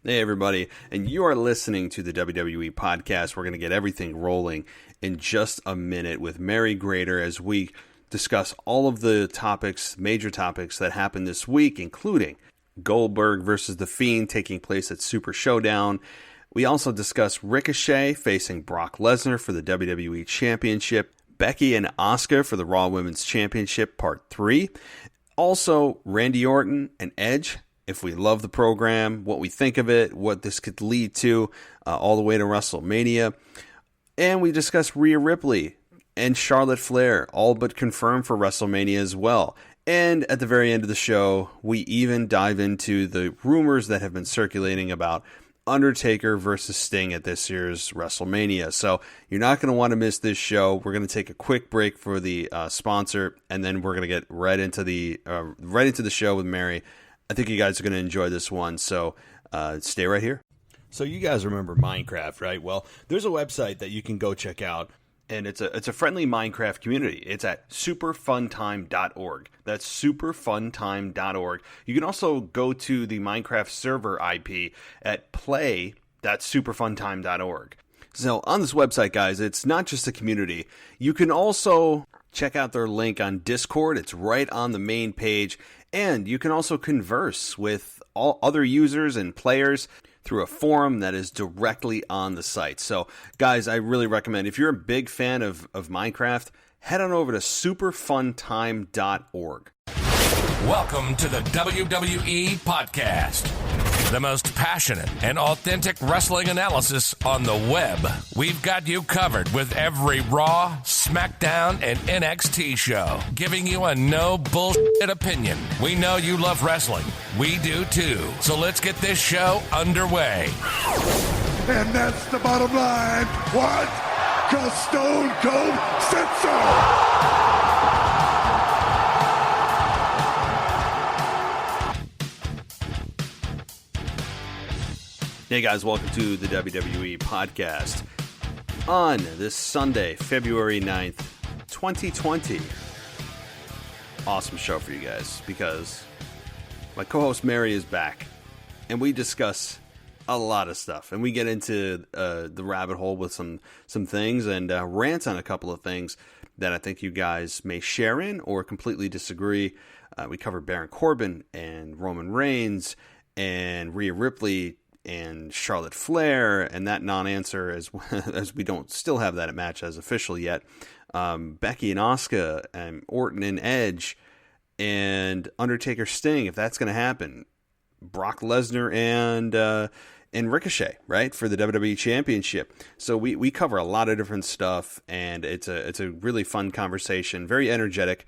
Hey, everybody, and you are listening to the WWE podcast. We're going to get everything rolling in just a minute with Mary Grater as we discuss all of the topics, major topics that happened this week, including Goldberg versus The Fiend taking place at Super Showdown. We also discuss Ricochet facing Brock Lesnar for the WWE Championship, Becky and Asuka for the Raw Women's Championship Part 3, also Randy Orton and Edge. If we love the program, what we think of it, what this could lead to, all the way to WrestleMania. And we discuss Rhea Ripley and Charlotte Flair, all but confirmed for WrestleMania as well. And at the very end of the show, we even dive into the rumors that have been circulating about Undertaker versus Sting at this year's WrestleMania. So you're not going to want to miss this show. We're going to take a quick break for the sponsor, and then we're going to get right into the show with Mary. I think you guys are going to enjoy this one, so stay right here. So you guys remember Minecraft, right? Well, there's a website that you can go check out, and it's a friendly Minecraft community. It's at superfuntime.org. That's superfuntime.org. You can also go to the Minecraft server IP at play.superfuntime.org. So on this website, guys, it's not just a community. You can also check out their link on Discord. It's right on the main page. And you can also converse with all other users and players through a forum that is directly on the site. So, guys, I really recommend, if you're a big fan of Minecraft, head on over to superfuntime.org. Welcome to the WWE Podcast, the most passionate and authentic wrestling analysis on the web. We've got you covered with every Raw, SmackDown, and NXT show, giving you a no bullshit opinion. We know you love wrestling. We do too. So let's get this show underway. And that's the bottom line. What? 'Cause Stone Cold said so. Hey guys, welcome to the WWE Podcast on this Sunday, February 9th, 2020. Awesome show for you guys because my co-host Mary is back and we discuss a lot of stuff and we get into the rabbit hole with some things and rant on a couple of things that I think you guys may share in or completely disagree. We cover Baron Corbin and Roman Reigns and Rhea Ripley and Charlotte Flair, and that non-answer as we don't still have that match as official yet. Becky and Asuka, and Orton and Edge, and Undertaker Sting, if that's going to happen. Brock Lesnar and Ricochet, right, for the WWE Championship. So we cover a lot of different stuff, and it's a really fun conversation, very energetic.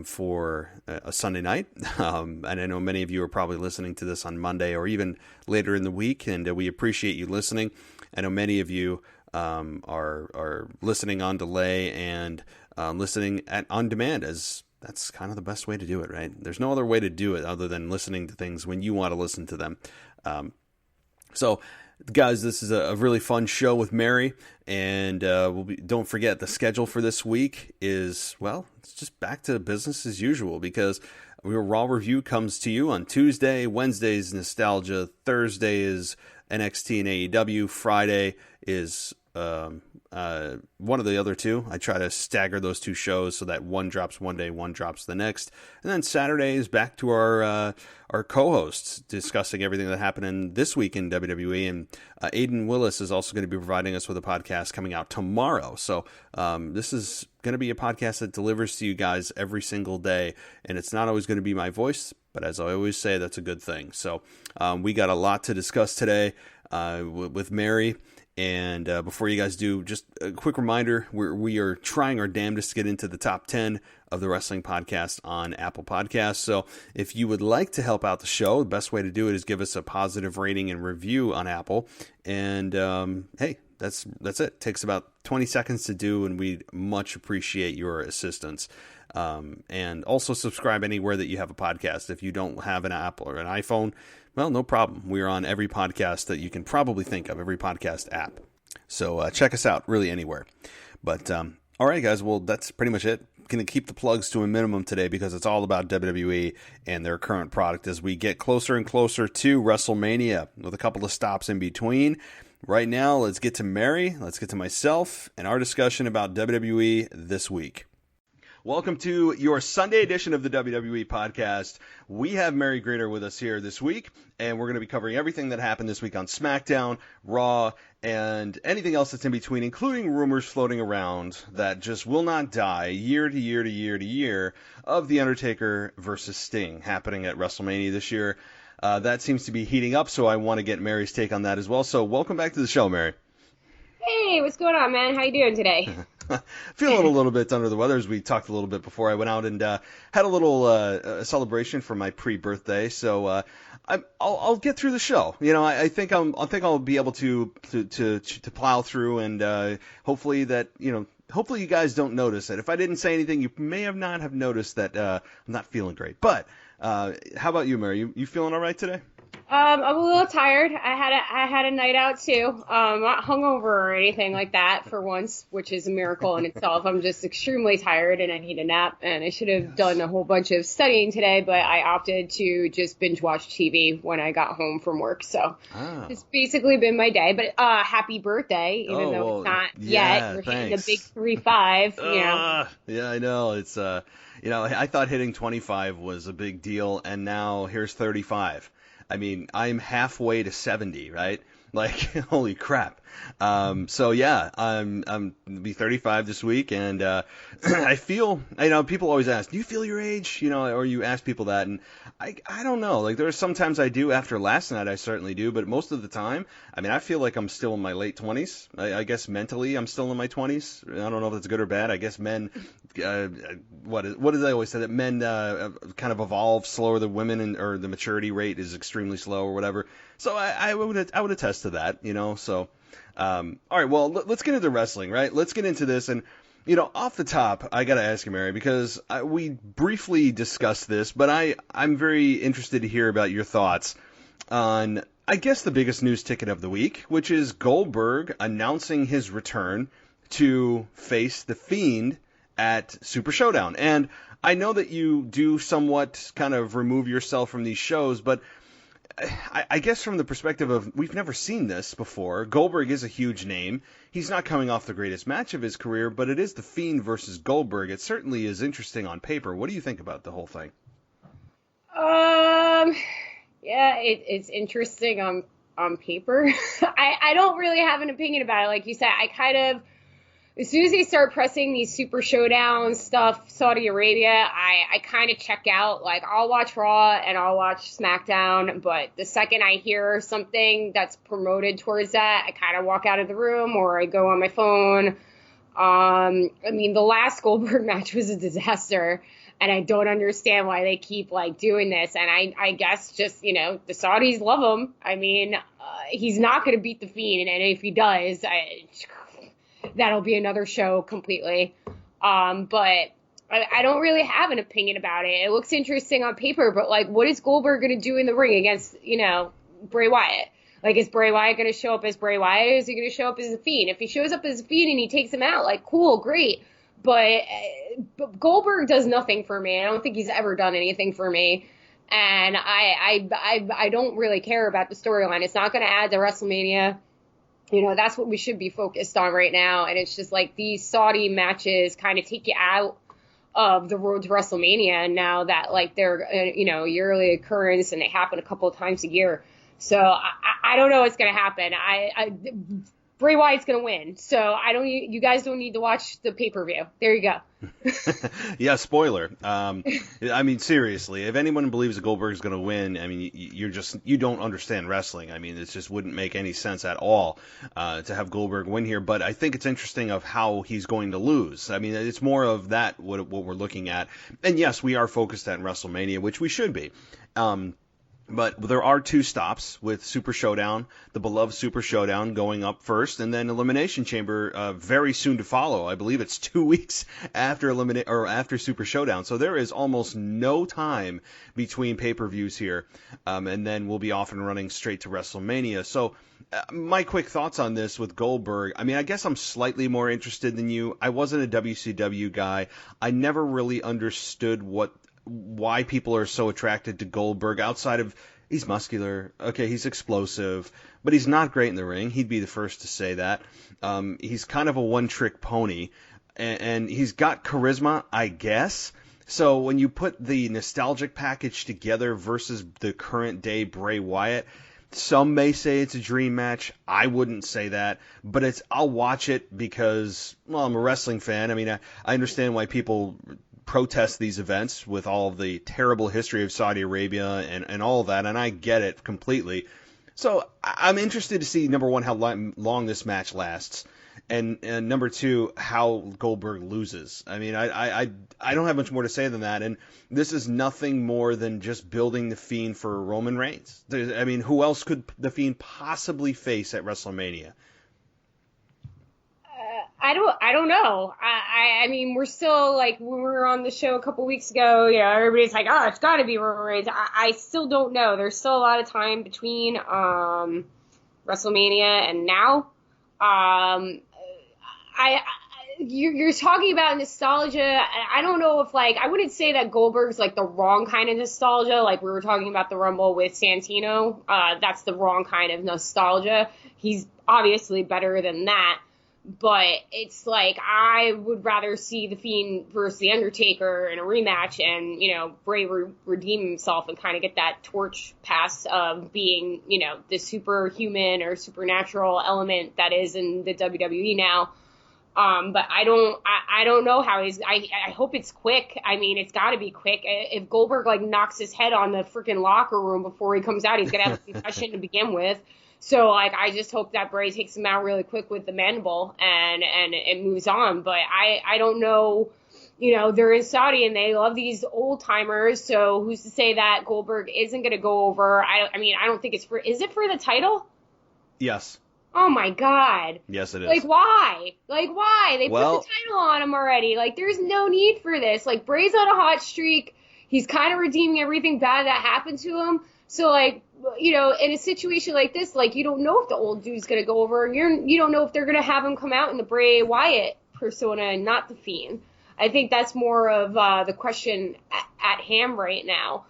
For a Sunday night. And I know many of you are probably listening to this on Monday or even later in the week, and we appreciate you listening. I know many of you are listening on delay and listening on demand, as that's kind of the best way to do it, right? There's no other way to do it other than listening to things when you want to listen to them. So, guys, this is a really fun show with Mary, and don't forget the schedule for this week is, well, it's just back to business as usual because your Raw review comes to you on Tuesday, Wednesday's Nostalgia, Thursday is NXT and AEW, Friday is one of the other two. I try to stagger those two shows so that one drops one day, one drops the next. And then Saturday is back to our co-hosts discussing everything that happened in this week in WWE. And Aiden Willis is also going to be providing us with a podcast coming out tomorrow. So this is going to be a podcast that delivers to you guys every single day. And it's not always going to be my voice, but as I always say, that's a good thing. So we got a lot to discuss today with Mary. And before you guys do, just a quick reminder, we are trying our damnedest to get into the top 10 of the wrestling podcast on Apple Podcasts. So if you would like to help out the show, the best way to do it is give us a positive rating and review on Apple. And hey, that's it. It takes about 20 seconds to do, and we'd much appreciate your assistance. And also subscribe anywhere that you have a podcast. If you don't have an Apple or an iPhone, well, no problem. We're on every podcast that you can probably think of, every podcast app. So check us out really anywhere. But all right, guys, well, that's pretty much it. going to keep the plugs to a minimum today because it's all about WWE and their current product as we get closer and closer to WrestleMania with a couple of stops in between. Right now, let's get to Mary, let's get to myself, and our discussion about WWE this week. Welcome to your Sunday edition of the WWE podcast. We have Mary Grater with us here this week, and we're going to be covering everything that happened this week on SmackDown, Raw, and anything else that's in between, including rumors floating around that just will not die year to year to year to year of The Undertaker versus Sting happening at WrestleMania this year. That seems to be heating up, so I want to get Mary's take on that as well. So welcome back to the show, Mary. Hey, what's going on, man? How you doing today? Feeling a little bit under the weather, as we talked a little bit before. I went out and had a little celebration for my pre-birthday, so I'll get through the show. You know, I think I'll be able to plow through, and hopefully you guys don't notice it. If I didn't say anything, you may have not have noticed that I'm not feeling great. But how about you, Mary? You feeling all right today? I'm a little tired. I had a night out too. Not hungover or anything like that for once, which is a miracle in itself. I'm just extremely tired and I need a nap. And I should have done a whole bunch of studying today, but I opted to just binge watch TV when I got home from work. So it's basically been my day. But happy birthday, even though it's not yet. We're hitting the big 3-5. You know. Yeah, I know. It's I thought hitting 25 was a big deal, and now here's 35. I mean, I'm halfway to 70, right? Like, holy crap. So yeah, I'm be 35 this week, and I feel, people always ask, do you feel your age? Or you ask people that, and I don't know. Like, there are sometimes I do. After last night, I certainly do, but most of the time, I mean, I feel like I'm still in my late 20s. I guess mentally, I'm still in my 20s. I don't know if that's good or bad. I guess men, what did they always say, that men kind of evolve slower than women, or the maturity rate is extremely slow or whatever. So I would attest to that, So, all right, well, let's get into wrestling, right? Let's get into this. And, off the top, I got to ask you, Mary, because we briefly discussed this, but I'm very interested to hear about your thoughts on, I guess, the biggest news ticket of the week, which is Goldberg announcing his return to face the Fiend at Super Showdown. And I know that you do somewhat kind of remove yourself from these shows, but I guess from the perspective of, we've never seen this before. Goldberg is a huge name. He's not coming off the greatest match of his career, but it is the Fiend versus Goldberg. It certainly is interesting on paper. What do you think about the whole thing? Yeah, it's interesting on paper. I don't really have an opinion about it. Like you said, I kind of, as soon as they start pressing these Super Showdown stuff, Saudi Arabia, I kind of check out. Like, I'll watch Raw and I'll watch SmackDown, but the second I hear something that's promoted towards that, I kind of walk out of the room or I go on my phone. I mean, the last Goldberg match was a disaster, and I don't understand why they keep, doing this. And I guess just, the Saudis love him. I mean, he's not going to beat the Fiend, and if he does, that'll be another show completely. But I don't really have an opinion about it. It looks interesting on paper, but what is Goldberg going to do in the ring against, Bray Wyatt? Is Bray Wyatt going to show up as Bray Wyatt, or is he going to show up as a Fiend? If he shows up as a Fiend and he takes him out, cool, great. But Goldberg does nothing for me. I don't think he's ever done anything for me. And I don't really care about the storyline. It's not going to add to WrestleMania. That's what we should be focused on right now. And it's just these Saudi matches kind of take you out of the road to WrestleMania. And now that they're, a yearly occurrence and they happen a couple of times a year. So I don't know what's going to happen. Bray Wyatt's going to win. So you guys don't need to watch the pay-per-view. There you go. Yeah, spoiler. I mean, seriously, if anyone believes that Goldberg is going to win, I mean, you don't understand wrestling. I mean, it just wouldn't make any sense at all to have Goldberg win here. But I think it's interesting of how he's going to lose. I mean, it's more of that what we're looking at. And yes, we are focused at WrestleMania, which we should be. But there are 2 stops with Super Showdown, the beloved Super Showdown going up first, and then Elimination Chamber very soon to follow. I believe it's 2 weeks after after Super Showdown. So there is almost no time between pay-per-views here, and then we'll be off and running straight to WrestleMania. So my quick thoughts on this with Goldberg. I mean, I guess I'm slightly more interested than you. I wasn't a WCW guy. I never really understood why people are so attracted to Goldberg outside of he's muscular. Okay, he's explosive, but he's not great in the ring. He'd be the first to say that. He's kind of a one-trick pony, and he's got charisma, I guess. So when you put the nostalgic package together versus the current day Bray Wyatt, some may say it's a dream match. I wouldn't say that, but I'll watch it because, well, I'm a wrestling fan. I mean, I understand why people protest these events with all of the terrible history of Saudi Arabia and all of that, and I get it completely. So I'm interested to see, number one, how long this match lasts, and number two, how Goldberg loses. I mean, I don't have much more to say than that, and this is nothing more than just building the Fiend for Roman Reigns. I mean, who else could the Fiend possibly face at WrestleMania? I don't know. I mean, we're still, like, when we were on the show a couple weeks ago, you know, everybody's like, oh, it's got to be Roman Reigns. I still don't know. There's still a lot of time between WrestleMania and now. You're talking about nostalgia. I don't know if, like, I wouldn't say that Goldberg's, like, the wrong kind of nostalgia. Like, we were talking about the Rumble with Santino. That's the wrong kind of nostalgia. He's obviously better than that. But it's like, I would rather see the Fiend versus the Undertaker in a rematch and, you know, Bray redeem himself and kind of get that torch pass of being, you know, the superhuman or supernatural element that is in the WWE now. But I don't know how I hope it's quick. I mean, it's got to be quick. If Goldberg, like, knocks his head on the freaking locker room before he comes out, he's going to have a concussion to begin with. So, like, I just hope that Bray takes him out really quick with the mandible and it moves on. But I don't know, you know, they're in Saudi and they love these old timers. So who's to say that Goldberg isn't going to go over? I mean, I don't think is it for the title? Yes. Oh my God. Yes, it is. Like, why? Like, why? They put the title on him already. Like, there's no need for this. Like, Bray's on a hot streak. He's kind of redeeming everything bad that happened to him. So, like, you know, in a situation like this, like, you don't know if the old dude's going to go over. You don't know if they're going to have him come out in the Bray Wyatt persona and not the Fiend. I think that's more of the question at hand right now.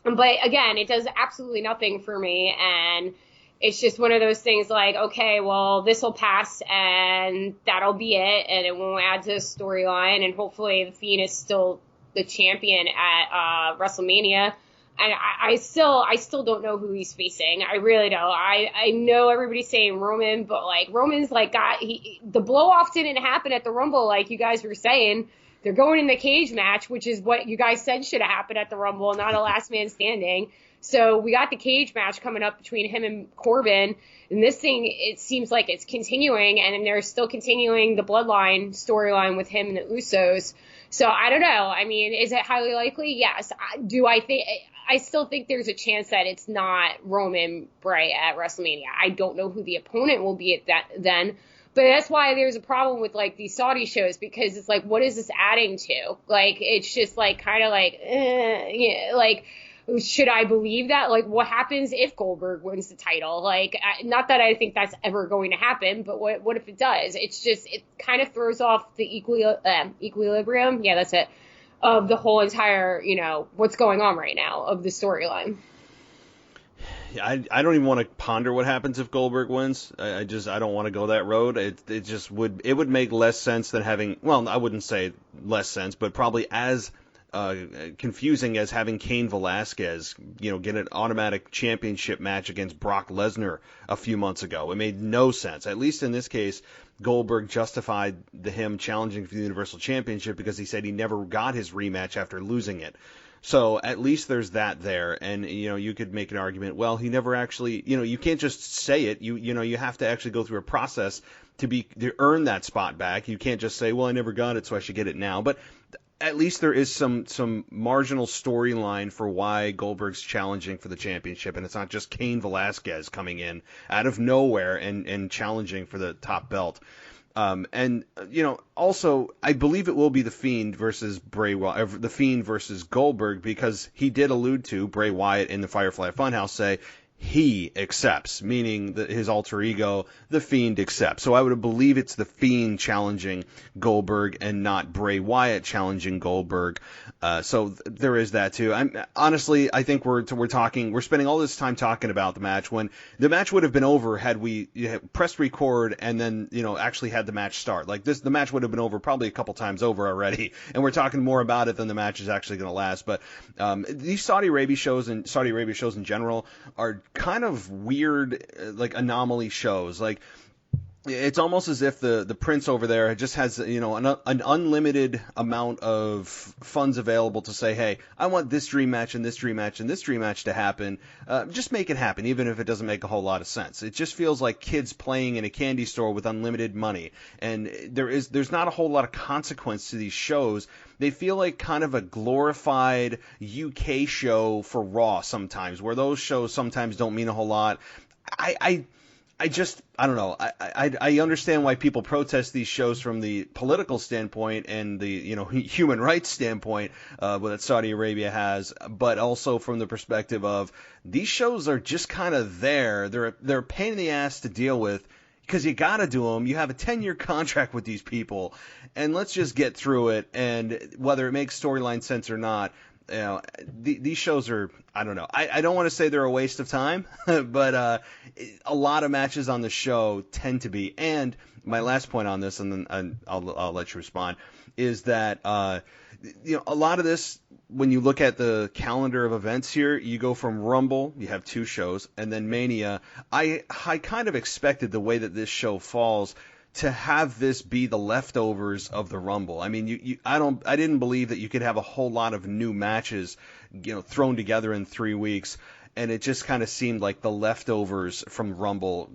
But, again, it does absolutely nothing for me. And it's just one of those things like, okay, well, this will pass and that'll be it. And it won't add to the storyline. And hopefully the Fiend is still the champion at WrestleMania. And I still don't know who he's facing. I really don't. I know everybody's saying Roman, but, like, Roman's, like, the blow-off didn't happen at the Rumble, like you guys were saying. They're going in the cage match, which is what you guys said should have happened at the Rumble, not a last man standing. So we got the cage match coming up between him and Corbin. And this thing, it seems like it's continuing, and they're still continuing the Bloodline storyline with him and the Usos. So I don't know. I mean, is it highly likely? Yes. I still think there's a chance that it's not Roman Bray at WrestleMania. I don't know who the opponent will be at that then. But that's why there's a problem with, like, these Saudi shows, because it's like, what is this adding to? Like, it's just, like, kind of like, yeah, like, should I believe that? Like, what happens if Goldberg wins the title? Like, not that I think that's ever going to happen, but what if it does? It's just, it kind of throws off the equilibrium. Yeah, that's it. Of the whole entire, you know, what's going on right now of the storyline. I don't even want to ponder what happens if Goldberg wins. I don't want to go that road. It would make less sense than having, well, I wouldn't say less sense, but probably as confusing as having Cain Velasquez, you know, get an automatic championship match against Brock Lesnar a few months ago. It made no sense. At least in this case, Goldberg justified him challenging for the Universal Championship because he said he never got his rematch after losing it. So at least there's that there. And, you know, you could make an argument, well, he never actually, you know, you can't just say it. You know, you have to actually go through a process to earn that spot back. You can't just say, well, I never got it, so I should get it now. But at least there is some marginal storyline for why Goldberg's challenging for the championship, and it's not just Cain Velasquez coming in out of nowhere and challenging for the top belt. And also, I believe it will be the Fiend versus the Fiend versus Goldberg, because he did allude to Bray Wyatt in the Firefly Funhouse say he accepts, meaning that his alter ego, the Fiend, accepts. So I would believe it's the Fiend challenging Goldberg and not Bray Wyatt challenging Goldberg. So there is that too. Honestly, I think we're spending all this time talking about the match when the match would have been over had we pressed record and then actually had the match start. Like this, the match would have been over probably a couple times over already, and we're talking more about it than the match is actually going to last. But these Saudi Arabia shows and Saudi Arabia shows in general are kind of weird, like anomaly shows. Like it's almost as if the prince over there just has an unlimited amount of funds available to say, hey, I want this dream match and this dream match and this dream match to happen. Just make it happen, even if it doesn't make a whole lot of sense. It just feels like kids playing in a candy store with unlimited money, and there's not a whole lot of consequence to these shows. They feel like kind of a glorified UK show for Raw sometimes, where those shows sometimes don't mean a whole lot. I don't know. I understand why people protest these shows from the political standpoint and the human rights standpoint that Saudi Arabia has, but also from the perspective of these shows are just kind of there. They're a pain in the ass to deal with, because you got to do them. You have a 10-year contract with these people, and let's just get through it. And whether it makes storyline sense or not, these shows are, I don't know. I don't want to say they're a waste of time, but a lot of matches on the show tend to be. And my last point on this, and then I'll let you respond, is that a lot of this, when you look at the calendar of events here, you go from Rumble, you have 2 shows, and then Mania. I kind of expected the way that this show falls to have this be the leftovers of the Rumble. I mean, I didn't believe that you could have a whole lot of new matches, thrown together in 3 weeks, and it just kind of seemed like the leftovers from Rumble,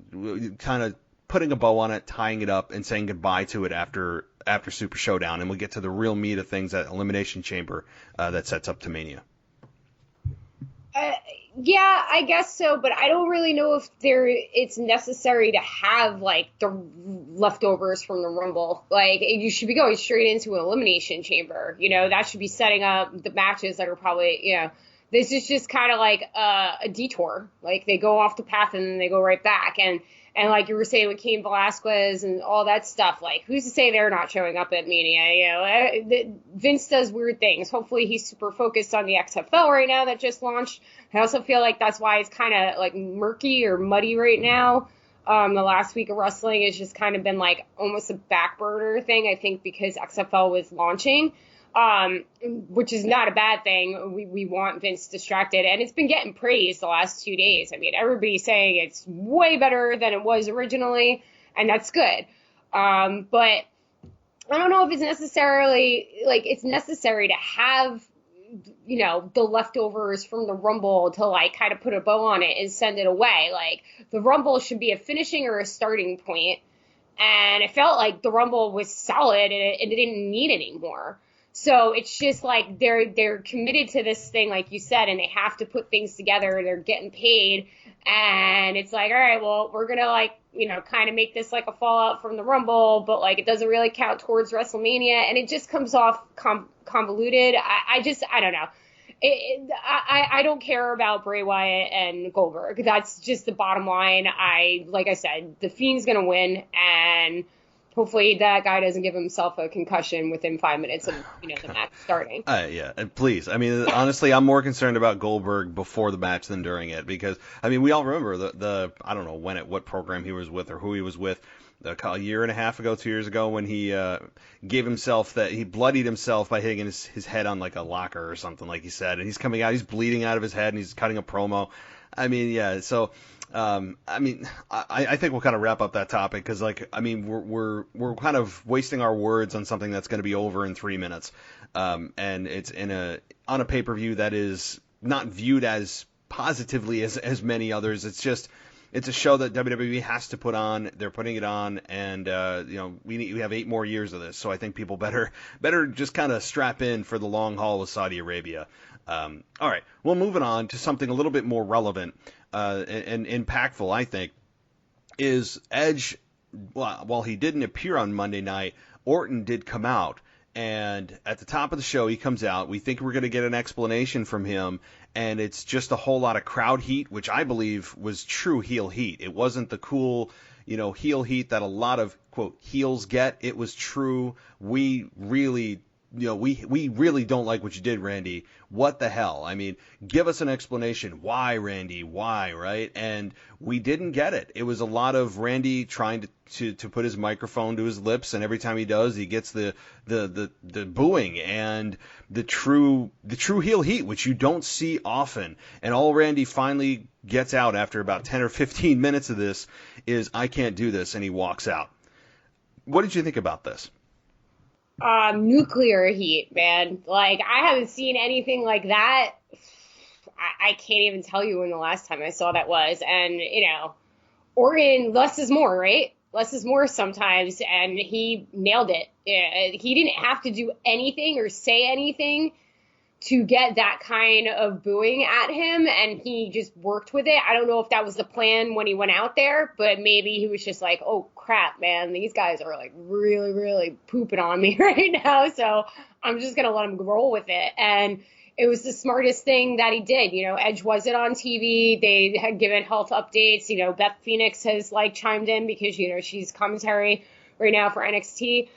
kind of putting a bow on it, tying it up, and saying goodbye to it after Super Showdown, and we'll get to the real meat of things at Elimination Chamber that sets up to Mania. Yeah, I guess so, but I don't really know if it's necessary to have like the leftovers from the Rumble. Like, you should be going straight into an Elimination Chamber. That should be setting up the matches that are probably, this is just kind of like a detour. Like, they go off the path and then they go right back. And like you were saying with Cain Velasquez and all that stuff, like, who's to say they're not showing up at Mania? Vince does weird things. Hopefully he's super focused on the XFL right now that just launched. I also feel like that's why it's kind of like murky or muddy right now. The last week of wrestling has just kind of been like almost a back burner thing, I think, because XFL was launching. Which is not a bad thing. We want Vince distracted, and it's been getting praised the last 2 days. I mean, everybody's saying it's way better than it was originally, and that's good. But I don't know if it's necessary to have, the leftovers from the Rumble to like kind of put a bow on it and send it away. Like, the Rumble should be a finishing or a starting point, and it felt like the Rumble was solid and it didn't need any more. So it's just like they're committed to this thing, like you said, and they have to put things together. They're getting paid, and it's like, all right, well, we're gonna kind of make this like a fallout from the Rumble, but like it doesn't really count towards WrestleMania, and it just comes off convoluted. I don't know. I don't care about Bray Wyatt and Goldberg. That's just the bottom line. Like I said, the Fiend's gonna win, and hopefully that guy doesn't give himself a concussion within 5 minutes of the match starting. Yeah, please. I mean, honestly, I'm more concerned about Goldberg before the match than during it, because I mean, we all remember the I don't know what program he was with or who he was with a year and a half ago, 2 years ago, when he he bloodied himself by hitting his head on like a locker or something, like he said, and he's coming out, he's bleeding out of his head, and he's cutting a promo. I mean, yeah, so. I think we'll kind of wrap up that topic, because we're kind of wasting our words on something that's going to be over in 3 minutes, and it's on a pay-per-view that is not viewed as positively as many others. It's just it's a show that WWE has to put on. They're putting it on, and we have 8 more years of this, so I think people better just kind of strap in for the long haul with Saudi Arabia. All right, well, moving on to something a little bit more relevant and impactful, I think, is Edge. While he didn't appear on Monday night, Orton did come out. And at the top of the show, he comes out. We think we're going to get an explanation from him, and it's just a whole lot of crowd heat, which I believe was true heel heat. It wasn't the cool, heel heat that a lot of, quote, heels get. It was true. We really don't like what you did, Randy. What the hell? I mean, give us an explanation. Why, Randy? Why, right? And we didn't get it. It was a lot of Randy trying to put his microphone to his lips, and every time he does, he gets the booing and the true heel heat, which you don't see often. And all Randy finally gets out after about 10 or 15 minutes of this is, I can't do this, and he walks out. What did you think about this? Nuclear heat, man. Like, I haven't seen anything like that. I can't even tell you when the last time I saw that was. And, Orton, less is more, right? Less is more sometimes. And he nailed it. He didn't have to do anything or say anything to get that kind of booing at him, and he just worked with it. I don't know if that was the plan when he went out there, but maybe he was just like, oh crap, man, these guys are like really, really pooping on me right now, so I'm just gonna let him roll with it. And it was the smartest thing that he did. Edge wasn't on TV. They had given health updates. Beth Phoenix has chimed in because, she's commentary right now for NXT,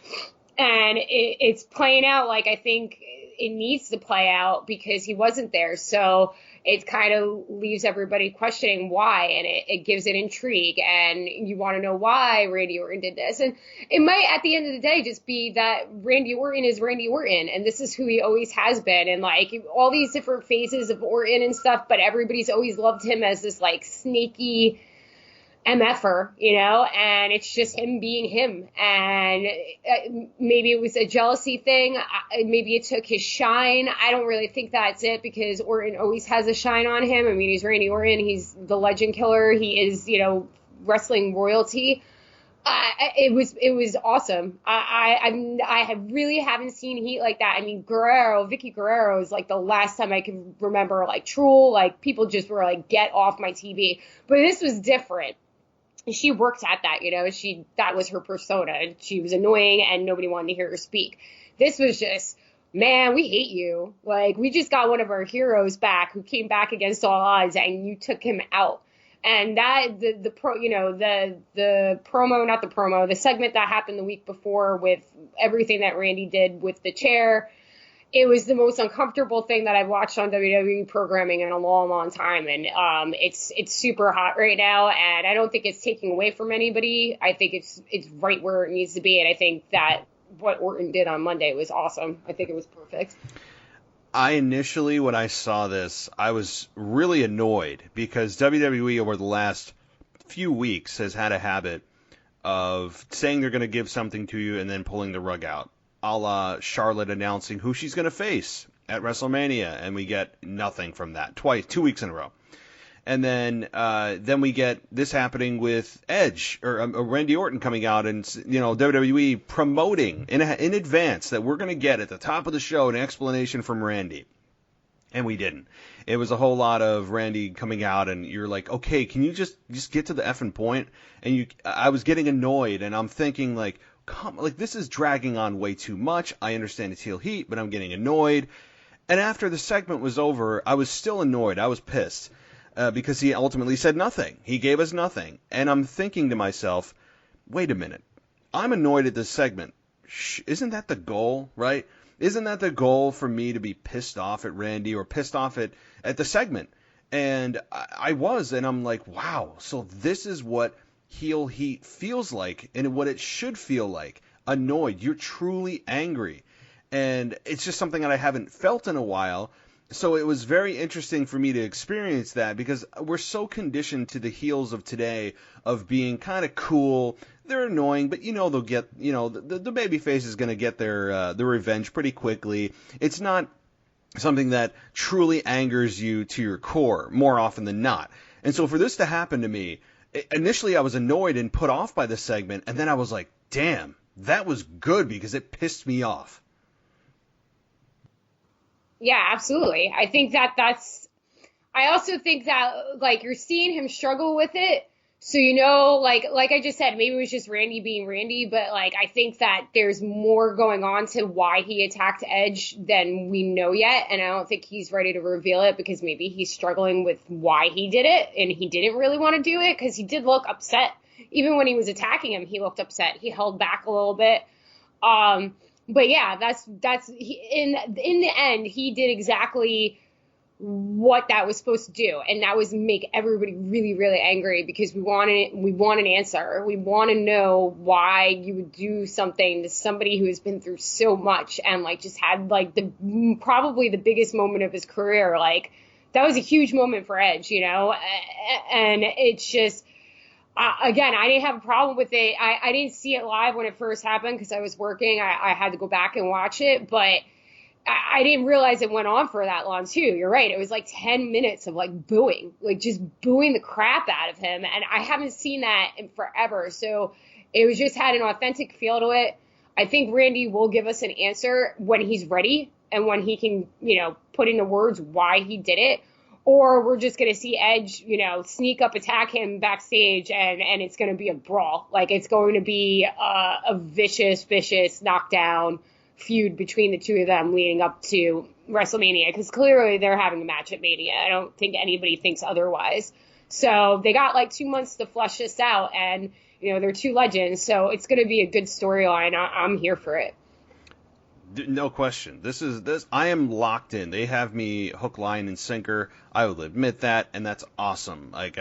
and it's playing out like I think it needs to play out because he wasn't there. So it kind of leaves everybody questioning why, and it gives it intrigue, and you want to know why Randy Orton did this. And it might, at the end of the day, just be that Randy Orton is Randy Orton, and this is who he always has been, and all these different phases of Orton and stuff, but everybody's always loved him as this snaky MFer, and it's just him being him. And maybe it was a jealousy thing. Maybe it took his shine. I don't really think that's it, because Orton always has a shine on him. I mean, he's Randy Orton. He's the legend killer. He is, wrestling royalty. It was awesome. I really haven't seen heat like that. I mean, Vicky Guerrero is the last time I can remember Troll, people just were get off my TV. But this was different. She worked at that, that was her persona, and she was annoying and nobody wanted to hear her speak. This was just, man, we hate you. We just got one of our heroes back who came back against all odds, and you took him out. And that, the promo, not the promo, the segment that happened the week before with everything that Randy did with the chair, it was the most uncomfortable thing that I've watched on WWE programming in a long, long time. And it's super hot right now, and I don't think it's taking away from anybody. I think it's right where it needs to be, and I think that what Orton did on Monday was awesome. I think it was perfect. I initially, when I saw this, I was really annoyed because WWE over the last few weeks has had a habit of saying they're going to give something to you and then pulling the rug out. A la Charlotte announcing who she's going to face at WrestleMania, and we get nothing from that 2 weeks in a row. And then we get this happening with Edge or Randy Orton coming out, and WWE promoting in advance that we're going to get at the top of the show an explanation from Randy, and we didn't. It was a whole lot of Randy coming out, and you're like, okay, can you just get to the effing point? And I was getting annoyed, and I'm thinking this is dragging on way too much. I understand it's heel heat, but I'm getting annoyed. And after the segment was over, I was still annoyed. I was pissed because he ultimately said nothing. He gave us nothing. And I'm thinking to myself, wait a minute. I'm annoyed at this segment. Isn't that the goal, right? Isn't that the goal for me to be pissed off at Randy or pissed off at the segment? And I was, and I'm like, wow, so this is what heel heat feels like and what it should feel like. Annoyed. You're truly angry. And it's just something that I haven't felt in a while. So it was very interesting for me to experience that because we're so conditioned to the heels of today of being kind of cool. They're annoying, but they'll get, the babyface is going to get their revenge pretty quickly. It's not something that truly angers you to your core more often than not. And so for this to happen to me, initially I was annoyed and put off by the segment, and then I was like, damn, that was good because it pissed me off. Yeah, absolutely. I think I also think that, like, you're seeing him struggle with it. So, like I just said, maybe it was just Randy being Randy, but, like, I think that there's more going on to why he attacked Edge than we know yet. And I don't think he's ready to reveal it because maybe he's struggling with why he did it and he didn't really want to do it because he did look upset. Even when he was attacking him, he looked upset. He held back a little bit. But yeah, in the end, he did exactly what that was supposed to do, and that was make everybody really, really angry because we want an answer. We want to know why you would do something to somebody who has been through so much and, like, just had, like, probably the biggest moment of his career. Like, that was a huge moment for Edge, and it's just. Again, I didn't have a problem with it. I didn't see it live when it first happened because I was working. I had to go back and watch it, but I didn't realize it went on for that long too. You're right. It was like 10 minutes of, like, booing, like, just booing the crap out of him. And I haven't seen that in forever. So it was just had an authentic feel to it. I think Randy will give us an answer when he's ready and when he can, put into words why he did it. Or we're just going to see Edge, sneak up, attack him backstage, and it's going to be a brawl. Like, it's going to be a vicious knockdown feud between the two of them leading up to WrestleMania. Because clearly they're having a match at Mania. I don't think anybody thinks otherwise. So they got, like, 2 months to flesh this out, and, they're two legends. So it's going to be a good storyline. I'm here for it. No question. This. I am locked in. They have me hook, line, and sinker. I will admit that, and that's awesome. Like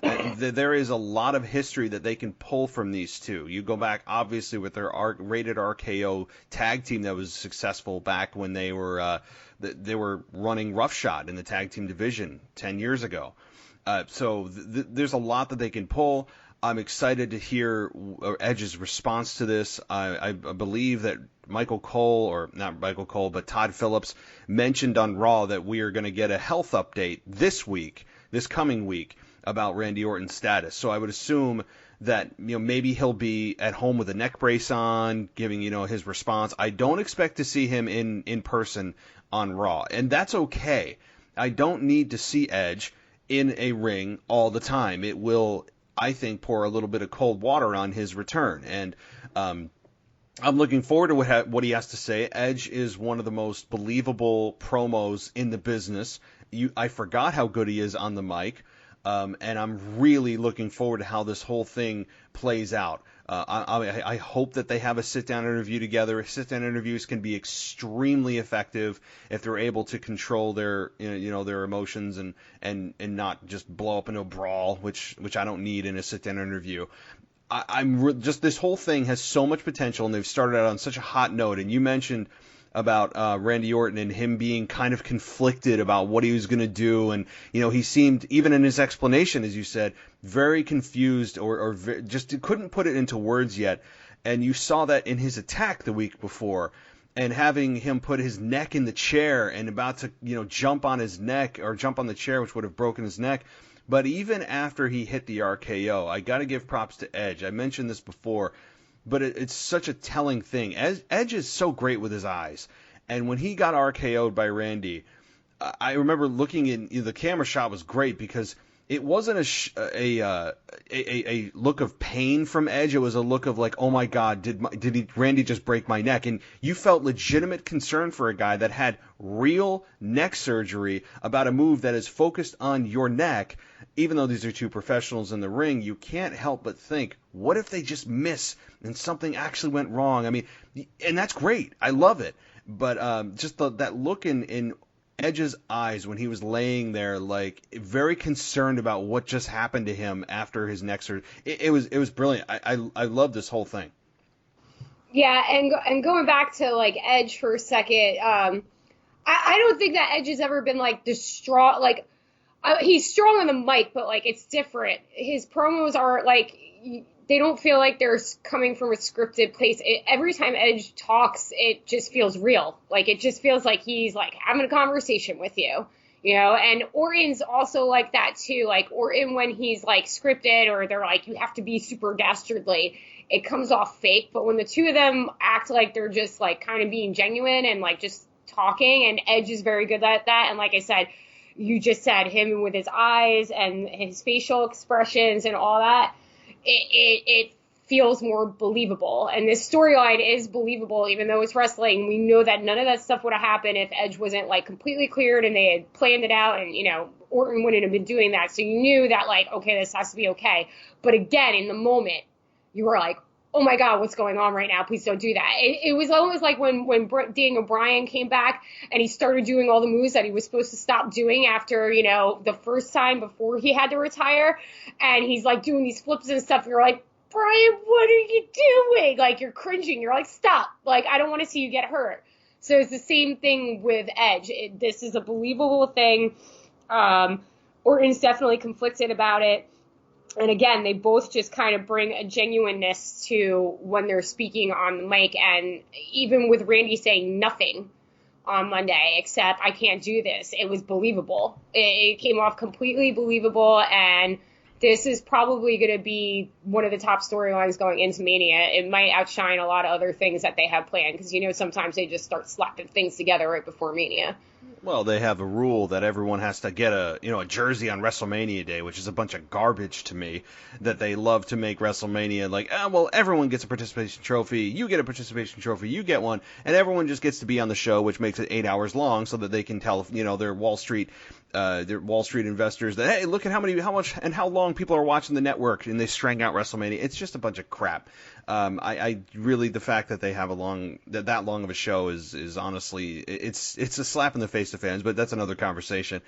there is a lot of history that they can pull from these two. You go back, obviously, with their rated RKO tag team that was successful back when they were running roughshod in the tag team division 10 years ago. So there's a lot that they can pull. I'm excited to hear Edge's response to this. I believe that Todd Phillips mentioned on Raw that we are going to get a health update this coming week, about Randy Orton's status. So I would assume that, maybe he'll be at home with a neck brace on, giving, his response. I don't expect to see him in person on Raw, and that's okay. I don't need to see Edge in a ring all the time. It will, I think, pour a little bit of cold water on his return. And I'm looking forward to what he has to say. Edge is one of the most believable promos in the business. I forgot how good he is on the mic, and I'm really looking forward to how this whole thing plays out. I hope that they have a sit-down interview together. Sit-down interviews can be extremely effective if they're able to control their emotions and not just blow up into a brawl, which I don't need in a sit-down interview. This whole thing has so much potential, and they've started out on such a hot note. And you mentioned about Randy Orton and him being kind of conflicted about what he was going to do, and he seemed, even in his explanation, as you said, very confused or just couldn't put it into words yet. And you saw that in his attack the week before, and having him put his neck in the chair and about to jump on his neck or jump on the chair, which would have broken his neck. But even after he hit the RKO, I got to give props to Edge. I mentioned this before, but it's such a telling thing. Edge is so great with his eyes. And when he got RKO'd by Randy, I remember looking in, the camera shot was great because it wasn't a look of pain from Edge. It was a look of like, oh my God, did Randy just break my neck? And you felt legitimate concern for a guy that had real neck surgery about a move that is focused on your neck. Even though these are two professionals in the ring, you can't help but think, what if they just miss and something actually went wrong? I mean, and that's great. I love it. But just that look in Edge's eyes when he was laying there, like, very concerned about what just happened to him after his neck surgery. It was brilliant. I love this whole thing. Yeah, and going back to, like, Edge for a second, I don't think that Edge has ever been, like, distraught. Like, he's strong on the mic, but, like, it's different. His promos are, like, they don't feel like they're coming from a scripted place. Every time Edge talks, it just feels real. Like, it just feels like he's, like, having a conversation with you. and Orton's also like that too. Like Orton, when he's like scripted or they're like, you have to be super dastardly, it comes off fake. But when the two of them act like they're just like kind of being genuine and like just talking, and Edge is very good at that. And like I said, you just said him with his eyes and his facial expressions and all that, it feels more believable. And this storyline is believable, even though it's wrestling. We know that none of that stuff would have happened if Edge wasn't like completely cleared and they had planned it out, and Orton wouldn't have been doing that. So you knew that like, okay, this has to be okay. But again, in the moment, you were like, oh my God, what's going on right now? Please don't do that. It was almost like when Daniel Bryan came back and he started doing all the moves that he was supposed to stop doing after, the first time before he had to retire. And he's like doing these flips and stuff. You're like, Bryan, what are you doing? Like, you're cringing. You're like, stop. Like, I don't want to see you get hurt. So it's the same thing with Edge. This is a believable thing. Orton's definitely conflicted about it. And again, they both just kind of bring a genuineness to when they're speaking on the mic. And even with Randy saying nothing on Monday, except I can't do this, it was believable. It came off completely believable. And this is probably going to be one of the top storylines going into Mania. It might outshine a lot of other things that they have planned, because, sometimes they just start slapping things together right before Mania. Well, they have a rule that everyone has to get a jersey on WrestleMania Day, which is a bunch of garbage to me, that they love to make WrestleMania like, everyone gets a participation trophy, you get a participation trophy, you get one, and everyone just gets to be on the show, which makes it 8 hours long, so that they can tell, their Wall Street investors that, hey, look at how much and how long people are watching the network, and they string out WrestleMania. It's just a bunch of crap. I really, the fact that they have that long of a show is honestly, it's a slap in the face to fans, but that's another conversation.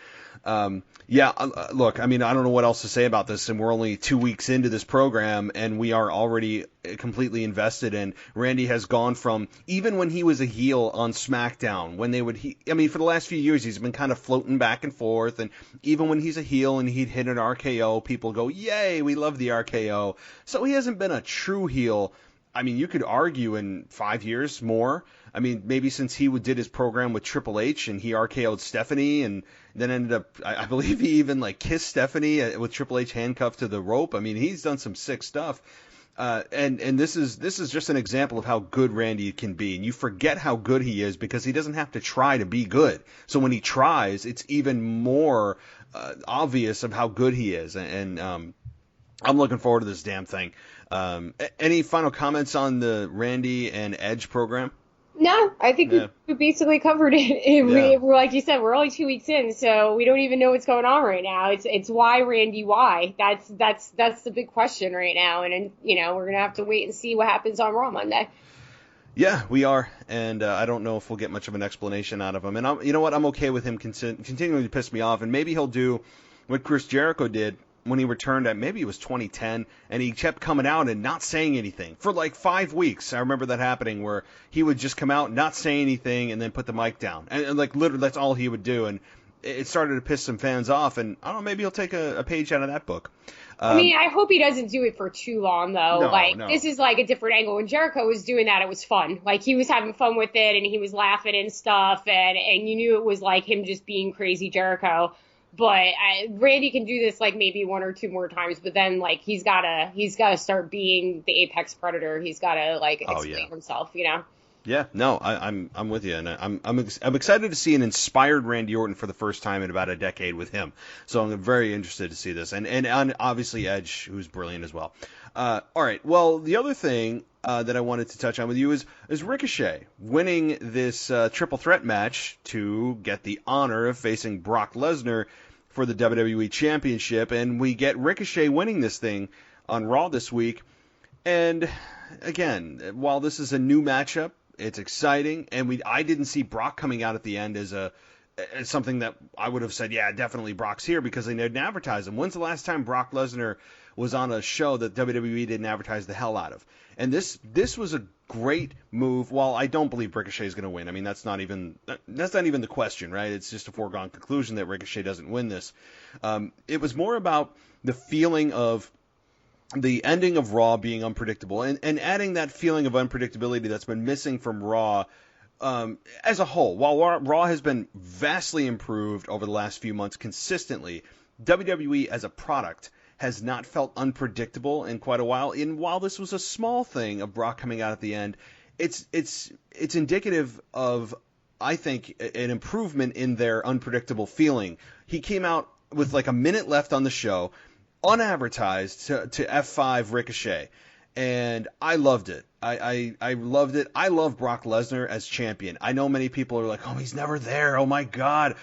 Look, I mean, I don't know what else to say about this, and we're only 2 weeks into this program, and we are already completely invested. And Randy has gone from, even when he was a heel on SmackDown, when for the last few years, he's been kind of floating back and forth, and even when he's a heel and he'd hit an RKO, people go, yay, we love the RKO. So he hasn't been a true heel. I mean, you could argue in 5 years more. I mean, maybe since he did his program with Triple H and he RKO'd Stephanie, and then ended up, I believe he even kissed Stephanie with Triple H handcuffed to the rope. I mean, he's done some sick stuff. And this is just an example of how good Randy can be. And you forget how good he is because he doesn't have to try to be good. So when he tries, it's even more obvious of how good he is. And I'm looking forward to this damn thing. Any final comments on the Randy and Edge program? No, I think we basically covered it. We're like you said, we're only 2 weeks in, so we don't even know what's going on right now. It's why Randy, why? That's the big question right now, and we're gonna have to wait and see what happens on Raw Monday. Yeah, we are, and I don't know if we'll get much of an explanation out of him. And you know what? I'm okay with him continuing to piss me off, and maybe he'll do what Chris Jericho did when he returned at, maybe it was 2010, and he kept coming out and not saying anything for 5 weeks. I remember that happening, where he would just come out, not say anything, and then put the mic down. And literally, that's all he would do. And it started to piss some fans off, and I don't know, maybe he'll take a page out of that book. I mean, I hope he doesn't do it for too long, though. No. This is a different angle. When Jericho was doing that, it was fun. He was having fun with it, and he was laughing and stuff, and you knew it was him just being crazy Jericho. But Randy can do this maybe one or two more times, but then he's gotta start being the apex predator. He's gotta explain himself, Yeah, no, I'm with you, and I'm excited to see an inspired Randy Orton for the first time in about a decade with him. So I'm very interested to see this, and obviously Edge, who's brilliant as well. All right, well, the other thing that I wanted to touch on with you is Ricochet winning this triple threat match to get the honor of facing Brock Lesnar for the WWE Championship, and we get Ricochet winning this thing on Raw this week. And again, while this is a new matchup, it's exciting, and I didn't see Brock coming out at the end as something that I would have said, yeah, definitely Brock's here, because they didn't advertise him. When's the last time Brock Lesnar was on a show that WWE didn't advertise the hell out of? And this was a great move. While I don't believe Ricochet is going to win, I mean, that's not even the question, right? It's just a foregone conclusion that Ricochet doesn't win this. It was more about the feeling of the ending of Raw being unpredictable, and adding that feeling of unpredictability that's been missing from Raw as a whole, while Raw has been vastly improved over the last few months consistently, WWE as a product has not felt unpredictable in quite a while. And while this was a small thing of Brock coming out at the end, it's indicative of, I think, an improvement in their unpredictable feeling. He came out with like a minute left on the show, unadvertised, to F5 Ricochet. And I loved it. I loved it. I love Brock Lesnar as champion. I know many people are like, oh, he's never there. Oh, my God.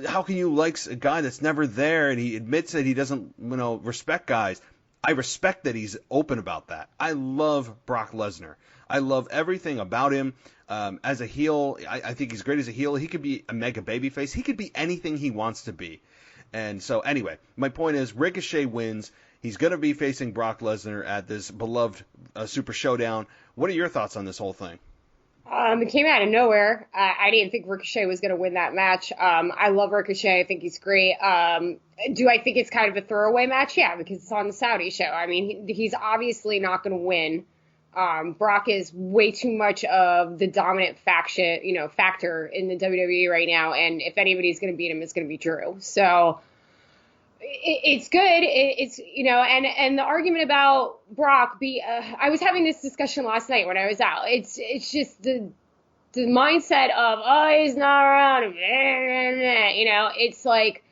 How can you like a guy that's never there? And he admits that he doesn't, respect guys. I respect that he's open about that. I love Brock Lesnar. I love everything about him. As a heel, I think he's great as a heel. He could be a mega babyface. He could be anything he wants to be. And so, anyway, my point is Ricochet wins. He's going to be facing Brock Lesnar at this beloved Super Showdown. What are your thoughts on this whole thing? It came out of nowhere. I didn't think Ricochet was going to win that match. I love Ricochet. I think he's great. Do I think it's kind of a throwaway match? Yeah, because it's on the Saudi show. I mean, he's obviously not going to win. Brock is way too much of the dominant factor in the WWE right now. And if anybody's going to beat him, it's going to be Drew. So it's good. And the argument about Brock I was having this discussion last night when I was out. It's just the mindset of, oh, he's not around. It's like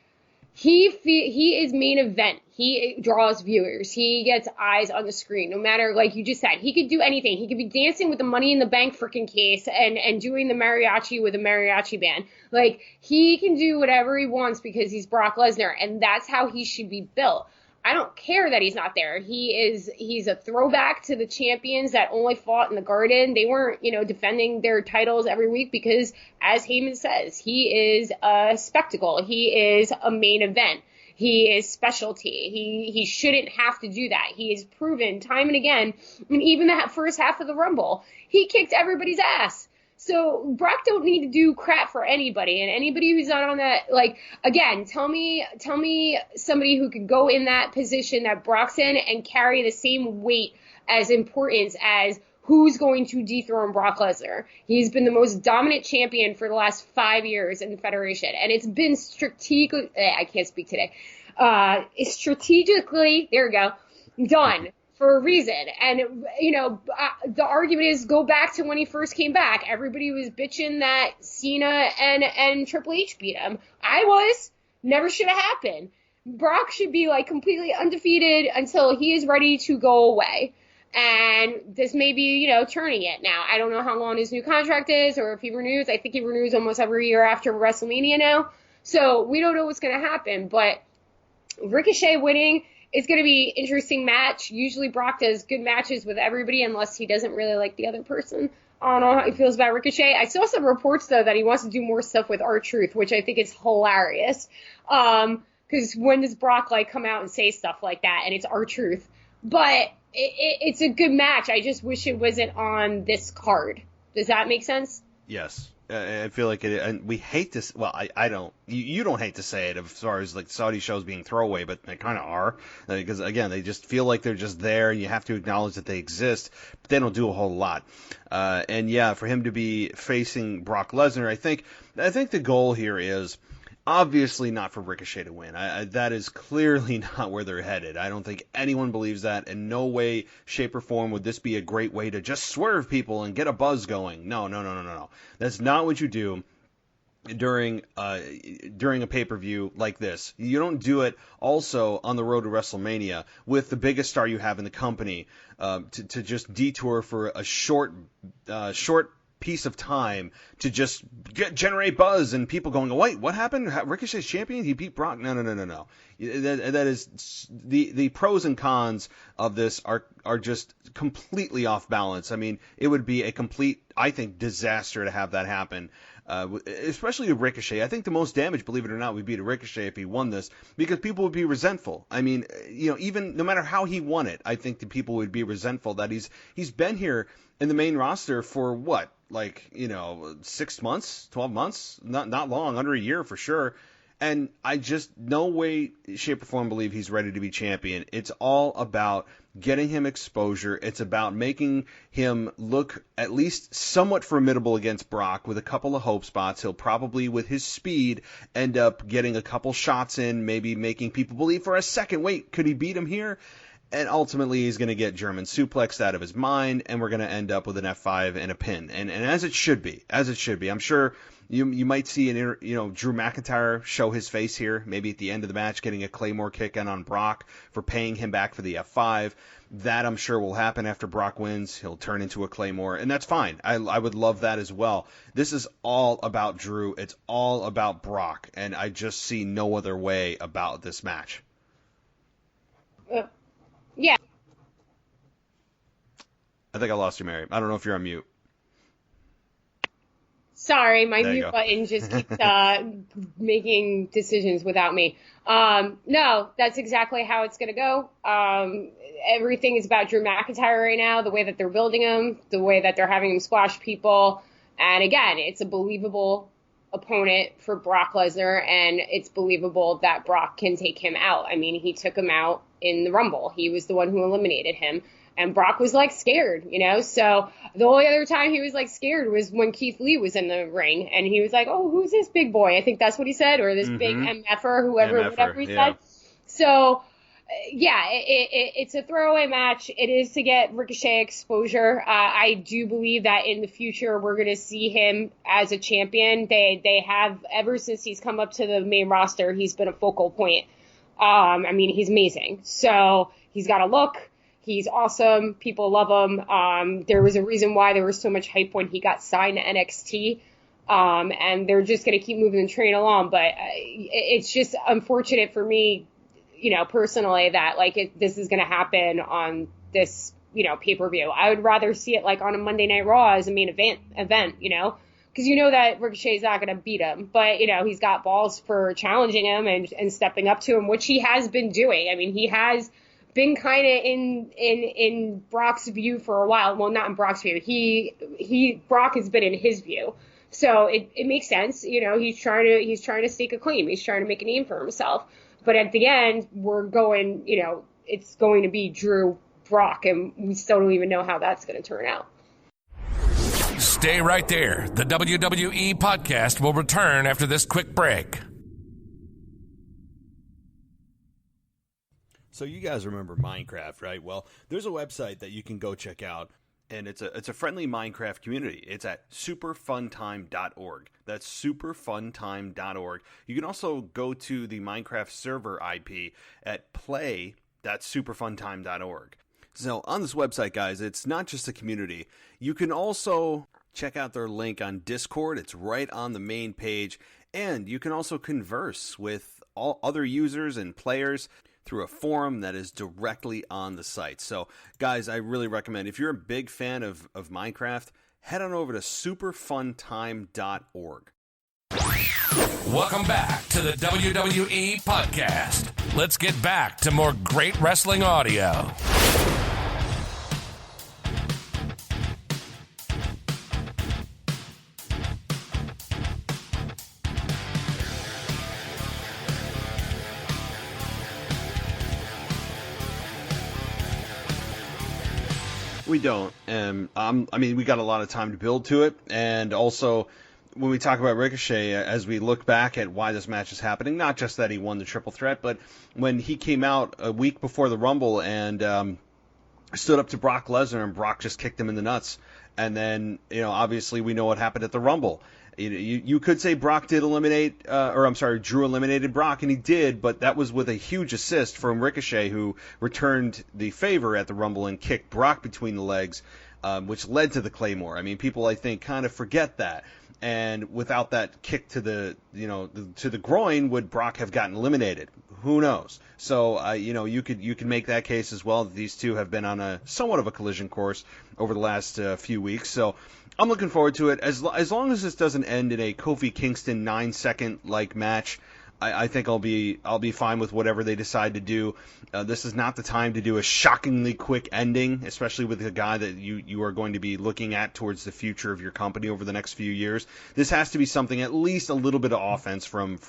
he is main event. He draws viewers. He gets eyes on the screen. No matter, like you just said, he could do anything. He could be dancing with the Money in the Bank freaking case and doing the mariachi with a mariachi band. Like, he can do whatever he wants because he's Brock Lesnar, and that's how he should be built. I don't care that he's not there. He's a throwback to the champions that only fought in the Garden. They weren't, defending their titles every week because, as Heyman says, he is a spectacle. He is a main event. He is specialty. He shouldn't have to do that. He has proven time and again, and even the first half of the Rumble, he kicked everybody's ass. So Brock don't need to do crap for anybody, and anybody who's not on that, like, again, tell me somebody who could go in that position that Brock's in and carry the same weight as importance as who's going to dethrone Brock Lesnar. He's been the most dominant champion for the last 5 years in the Federation, and it's been strategically, I can't speak today, it's strategically, there we go, done for a reason. And, the argument is, go back to when he first came back. Everybody was bitching that Cena and Triple H beat him. I was. Never should have happened. Brock should be, like, completely undefeated until he is ready to go away. And this may be, turning it now. I don't know how long his new contract is or if he renews. I think he renews almost every year after WrestleMania now. So we don't know what's going to happen. But Ricochet winning is going to be an interesting match. Usually Brock does good matches with everybody unless he doesn't really like the other person. I don't know how he feels about Ricochet. I saw some reports, though, that he wants to do more stuff with R-Truth, which I think is hilarious. Because when does Brock, come out and say stuff like that? And it's R-Truth. But it's a good match. I just wish it wasn't on this card. Does that make sense? Yes. I feel like it, and we hate this. Well, I don't. You don't hate to say it as far as like Saudi shows being throwaway, but they kind of are, because again, they just feel like they're just there, and you have to acknowledge that they exist, but they don't do a whole lot. And yeah, for him to be facing Brock Lesnar, I think the goal here is obviously not for Ricochet to win. That is clearly not where they're headed. I don't think anyone believes that. In no way, shape, or form would this be a great way to just swerve people and get a buzz going. No. That's not what you do during a pay-per-view like this. You don't do it also on the road to WrestleMania with the biggest star you have in the company to just detour for a short piece of time to just generate buzz and people going, wait, what happened? Ricochet's champion? He beat Brock? No. That is the pros and cons of this are just completely off balance. I mean, it would be a complete, I think, disaster to have that happen. Especially with Ricochet. I think the most damage, believe it or not, would be to Ricochet if he won this, because people would be resentful. I mean, even no matter how he won it, I think the people would be resentful that he's been here in the main roster for what? 6 months, 12 months, not long, under a year for sure. And I just no way, shape, or form believe he's ready to be champion. It's all about getting him exposure. It's about making him look at least somewhat formidable against Brock with a couple of hope spots. He'll probably, with his speed, end up getting a couple shots in, maybe making people believe for a second, wait, could he beat him here? And ultimately, he's going to get German suplexed out of his mind, and we're going to end up with an F5 and a pin. And as it should be, I'm sure you might see Drew McIntyre show his face here, maybe at the end of the match, getting a Claymore kick in on Brock for paying him back for the F5. That I'm sure will happen after Brock wins. He'll turn into a Claymore, and that's fine. I would love that as well. This is all about Drew. It's all about Brock, and I just see no other way about this match. Yeah. I think I lost you, Mary. I don't know if you're on mute. Sorry, my mute button just keeps making decisions without me. No, that's exactly how it's going to go. Everything is about Drew McIntyre right now, the way that they're building him, the way that they're having him squash people. And again, it's a believable opponent for Brock Lesnar, and it's believable that Brock can take him out. I mean, he took him out in the Rumble. He was the one who eliminated him. And Brock was, like, scared, So the only other time he was, like, scared was when Keith Lee was in the ring. And he was like, oh, who's this big boy? I think that's what he said. Or this big MFer, whatever he said. So, yeah, it's a throwaway match. It is to get Ricochet exposure. I do believe that in the future we're going to see him as a champion. They have, ever since he's come up to the main roster, he's been a focal point. I mean, he's amazing. So he's got a look. He's awesome. People love him. There was a reason why there was so much hype when he got signed to NXT. And they're just going to keep moving the train along. But it's just unfortunate for me, personally, that this is going to happen on this, pay-per-view. I would rather see it on a Monday Night Raw as a main event, because that Ricochet's not going to beat him, but he's got balls for challenging him and stepping up to him, which he has been doing. I mean, he has been kind of in Brock's view for a while. Well, not in Brock's view. Brock has been in his view. So it makes sense. He's trying to stake a claim. He's trying to make a name for himself. But at the end, we're going, it's going to be Drew Brock, and we still don't even know how that's going to turn out. Stay right there. The WWE podcast will return after this quick break. So you guys remember Minecraft, right? Well, there's a website that you can go check out, and it's a friendly Minecraft community. It's at superfuntime.org. That's superfuntime.org. You can also go to the Minecraft server IP at play.superfuntime.org. So on this website, guys, it's not just a community. You can also check out their link on Discord. It's right on the main page. And you can also converse with all other users and players through a forum that is directly on the site. So, guys, I really recommend, if you're a big fan of Minecraft, head on over to superfuntime.org. Welcome back to the WWE podcast. Let's get back to more great wrestling audio. We don't. We got a lot of time to build to it, and also when we talk about Ricochet, as we look back at why this match is happening, not just that he won the triple threat, but when he came out a week before the Rumble and stood up to Brock Lesnar, and Brock just kicked him in the nuts, and then obviously we know what happened at the Rumble. You could say Drew eliminated Brock, and he did, but that was with a huge assist from Ricochet, who returned the favor at the Rumble and kicked Brock between the legs, which led to the Claymore. I mean, people, I think, kind of forget that. And without that kick to the groin, would Brock have gotten eliminated? Who knows? So, you could make that case as well, that these two have been on a somewhat of a collision course over the last few weeks. So I'm looking forward to it. As long as this doesn't end in a Kofi Kingston 9-second like match, I think I'll be fine with whatever they decide to do. This is not the time to do a shockingly quick ending, especially with a guy that you are going to be looking at towards the future of your company over the next few years. This has to be something, at least a little bit of offense from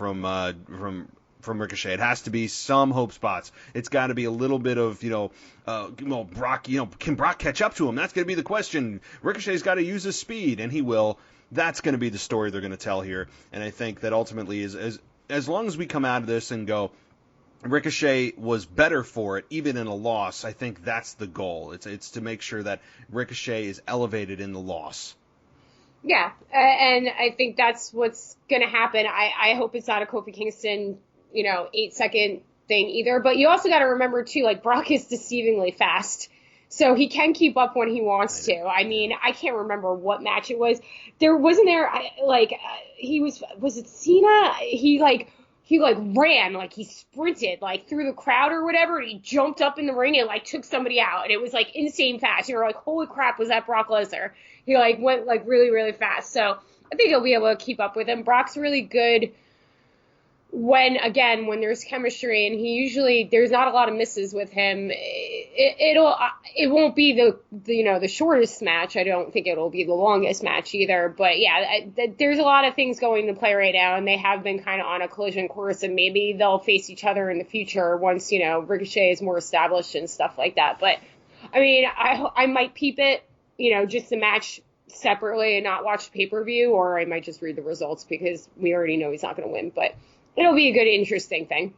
Ricochet. It has to be some hope spots. It's got to be a little bit of, Brock, can Brock catch up to him? That's going to be the question. Ricochet's got to use his speed, and he will. That's going to be the story they're going to tell here. And I think that ultimately as long as we come out of this and go, Ricochet was better for it, even in a loss, I think that's the goal. It's to make sure that Ricochet is elevated in the loss. Yeah, and I think that's what's going to happen. I hope it's not a Kofi Kingston, 8-second thing either. But you also got to remember, too, like, Brock is deceivingly fast. So he can keep up when he wants to. I mean, I can't remember what match it was. Was it Cena? He ran, like he sprinted, like through the crowd or whatever. And he jumped up in the ring and like took somebody out. And it was like insane fast. You were like, holy crap, was that Brock Lesnar? He like went like really, really fast. So I think he'll be able to keep up with him. Brock's really good when there's chemistry, and there's not a lot of misses with him. It won't be the shortest match. I don't think it'll be the longest match either. But yeah, there's a lot of things going to play right now, and they have been kind of on a collision course, and maybe they'll face each other in the future once, Ricochet is more established and stuff like that. But I mean, I might peep it, just the match separately and not watch the pay-per-view, or I might just read the results because we already know he's not going to win. But it'll be a good, interesting thing.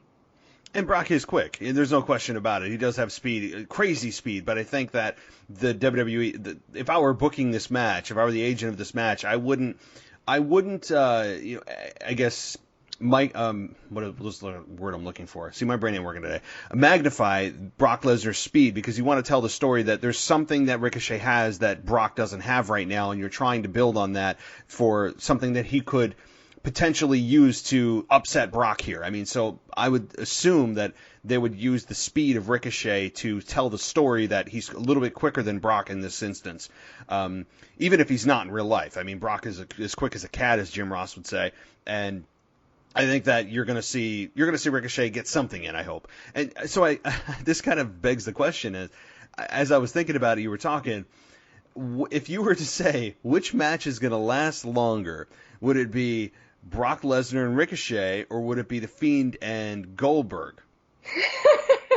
And Brock is quick. There's no question about it. He does have speed, crazy speed. But I think that the WWE, if I were booking this match, if I were the agent of this match, I wouldn't. I guess, Mike. What was the word I'm looking for? See, my brain ain't working today. Magnify Brock Lesnar's speed, because you want to tell the story that there's something that Ricochet has that Brock doesn't have right now, and you're trying to build on that for something that he could potentially use to upset Brock here. I mean, so I would assume that they would use the speed of Ricochet to tell the story that he's a little bit quicker than Brock in this instance, even if he's not in real life. I mean, Brock is as quick as a cat, as Jim Ross would say, and I think that you're going to see Ricochet get something in, I hope. And so this kind of begs the question, as I was thinking about it, you were talking, if you were to say which match is going to last longer, would it be Brock Lesnar and Ricochet, or would it be The Fiend and Goldberg?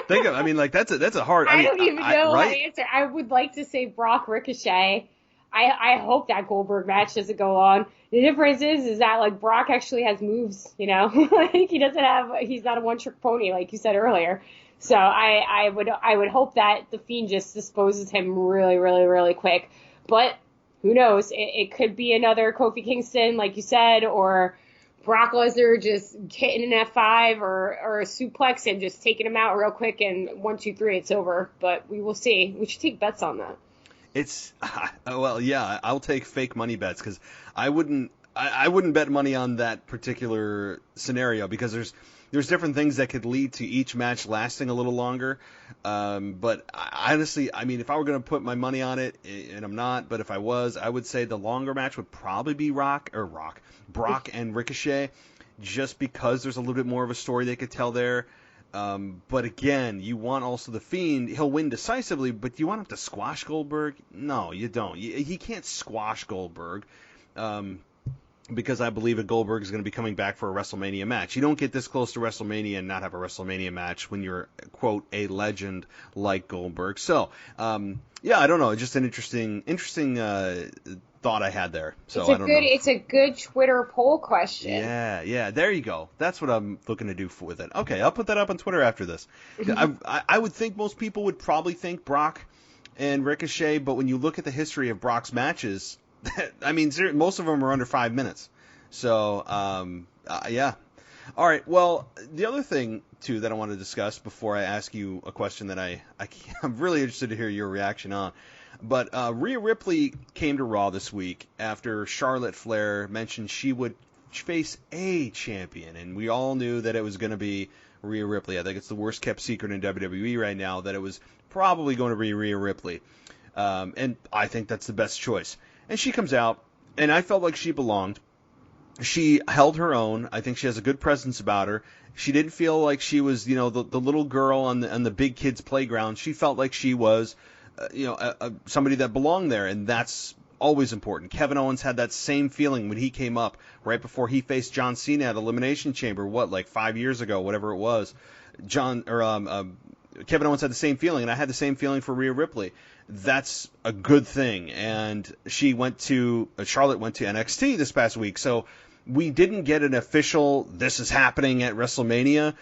Think of, I mean, like that's a hard. I don't even know how to answer. I would like to say Brock Ricochet. I hope that Goldberg match doesn't go on. The difference is that like Brock actually has moves, like he's not a one-trick pony like you said earlier. So I would hope that The Fiend just disposes him really, really, really quick. But who knows? It could be another Kofi Kingston, like you said, or Brock Lesnar just hitting an F5 or a suplex and just taking him out real quick, and 1, 2, 3, it's over. But we will see. We should take bets on that. I'll take fake money bets, because I wouldn't bet money on that particular scenario, because there's different things that could lead to each match lasting a little longer. But honestly, I mean, if I were going to put my money on it, and I'm not, but if I was, I would say the longer match would probably be Brock and Ricochet, just because there's a little bit more of a story they could tell there. But again, you want also The Fiend. He'll win decisively, but you want him to squash Goldberg? No, you don't. He can't squash Goldberg. Because I believe that Goldberg is going to be coming back for a WrestleMania match. You don't get this close to WrestleMania and not have a WrestleMania match when you're, quote, a legend like Goldberg. So, I don't know. Just an interesting thought I had there. So I don't know. It's a good Twitter poll question. Yeah. There you go. That's what I'm looking to do with it. Okay, I'll put that up on Twitter after this. I would think most people would probably think Brock and Ricochet, but when you look at the history of Brock's matches, I mean, most of them are under 5 minutes. So, yeah. All right. Well, the other thing, too, that I want to discuss before I ask you a question that I'm really interested to hear your reaction on. But Rhea Ripley came to Raw this week after Charlotte Flair mentioned she would face a champion. And we all knew that it was going to be Rhea Ripley. I think it's the worst kept secret in WWE right now that it was probably going to be Rhea Ripley. And I think that's the best choice. And she comes out, and I felt like she belonged. she held her own. I think she has a good presence about her. She didn't feel like she was, the little girl on the big kids' playground. She felt like she was, somebody that belonged there, and that's always important. Kevin Owens had that same feeling when he came up right before he faced John Cena at Elimination Chamber, like 5 years ago, whatever it was. Kevin Owens had the same feeling, and I had the same feeling for Rhea Ripley. That's a good thing, and Charlotte went to NXT this past week, so we didn't get an official, this is happening at WrestleMania,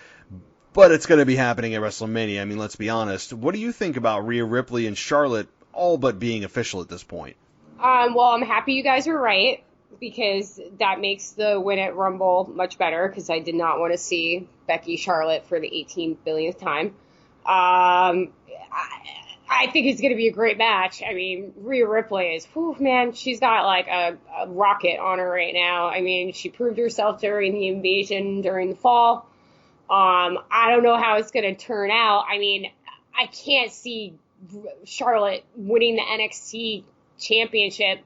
but it's going to be happening at WrestleMania. I mean, let's be honest. What do you think about Rhea Ripley and Charlotte all but being official at this point? Well, I'm happy you guys were right, because that makes the win at Rumble much better, because I did not want to see Becky Charlotte for the 18 billionth time. I think it's going to be a great match. I mean, Rhea Ripley is, man, she's got like a rocket on her right now. I mean, she proved herself during the invasion during the fall. I don't know how it's going to turn out. I mean, I can't see Charlotte winning the NXT championship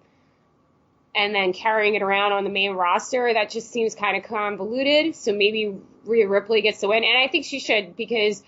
and then carrying it around on the main roster. That just seems kind of convoluted. So maybe Rhea Ripley gets the win. And I think she should, because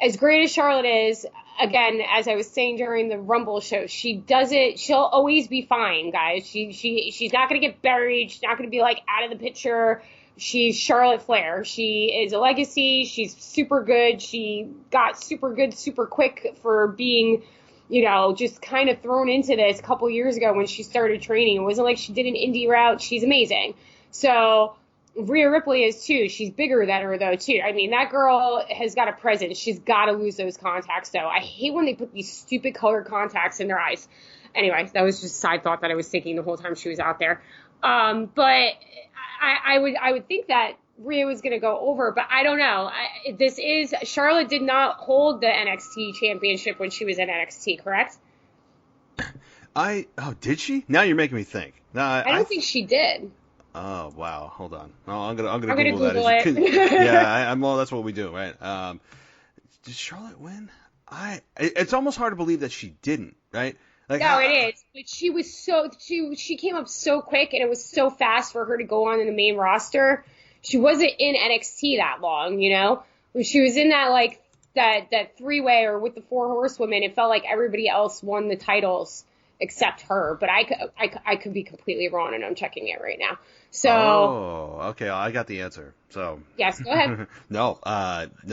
as great as Charlotte is, again, as I was saying during the Rumble show, she'll always be fine, guys. She's not going to get buried. She's not going to be like out of the picture. She's Charlotte Flair. She is a legacy. She's super good. She got super good super quick for being, just kind of thrown into this a couple years ago when she started training. It wasn't like she did an indie route. She's amazing. So Rhea Ripley is too. She's bigger than her though too. I mean, that girl has got a presence. She's got to lose those contacts though. I hate when they put these stupid colored contacts in their eyes. Anyway, that was just a side thought that I was thinking the whole time she was out there. But I would think that Rhea was going to go over, but I don't know. Charlotte did not hold the NXT championship when she was in NXT, correct? Did she? Now you're making me think. I don't think she did. Oh wow! Hold on. Oh, I'm gonna Google that. it. Yeah, well, that's what we do, right? Did Charlotte win? It's almost hard to believe that she didn't, right? No, it is. But she was she came up so quick, and it was so fast for her to go on in the main roster. She wasn't in NXT that long, When she was in that three-way or with the four horsewomen, it felt like everybody else won the titles except her. But I could be completely wrong, and I'm checking it right now. So. Oh, okay. I got the answer. So. Yes, go ahead. No,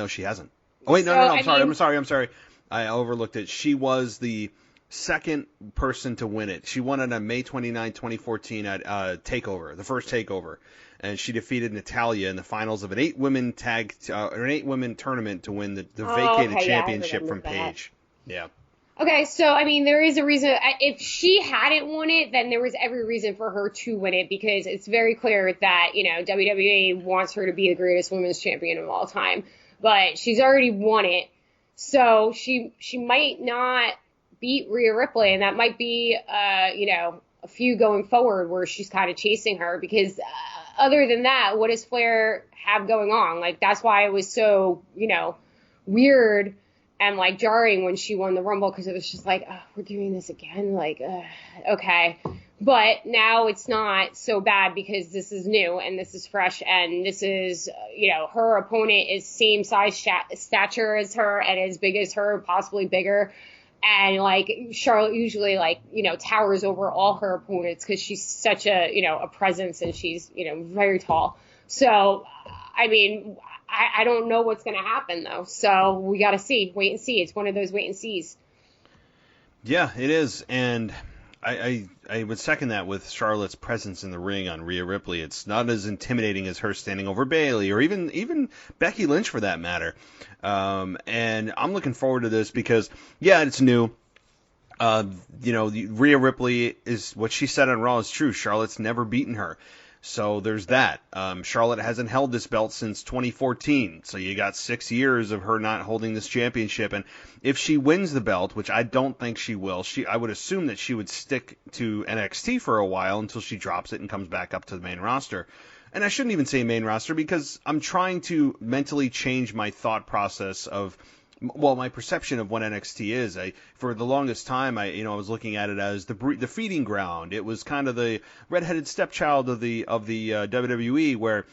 she hasn't. Oh wait, no. I'm sorry. I overlooked it. She was the second person to win it. She won it on May 29, 2014 at TakeOver, the first TakeOver, and she defeated Natalya in the finals of an 8-women tournament to win the vacated championship from Paige. Yeah. Okay, so, I mean, there is a reason. If she hadn't won it, then there was every reason for her to win it, because it's very clear that, WWE wants her to be the greatest women's champion of all time. But she's already won it, so she might not beat Rhea Ripley, and that might be, a few going forward where she's kind of chasing her, because other than that, what does Flair have going on? Like, that's why it was so, weird and jarring when she won the Rumble, because it was just like, oh, we're doing this again. Okay. But now it's not so bad, because this is new and this is fresh, and this is, her opponent is same size stature as her and as big as her, possibly bigger. And Charlotte usually towers over all her opponents because she's such a presence, and she's, very tall. So, I mean, I don't know what's going to happen though. So we got to wait and see. It's one of those wait and sees. Yeah, it is. And I would second that with Charlotte's presence in the ring on Rhea Ripley. It's not as intimidating as her standing over Bayley, or even Becky Lynch for that matter. And I'm looking forward to this because, yeah, it's new. Rhea Ripley is, what she said on Raw is true. Charlotte's never beaten her. So there's that. Charlotte hasn't held this belt since 2014. So you got 6 years of her not holding this championship. And if she wins the belt, which I don't think she will, I would assume that she would stick to NXT for a while until she drops it and comes back up to the main roster. And I shouldn't even say main roster, because I'm trying to mentally change my thought process of well, my perception of what NXT is, for the longest time, I was looking at it as the feeding ground. It was kind of the redheaded stepchild of the WWE, where,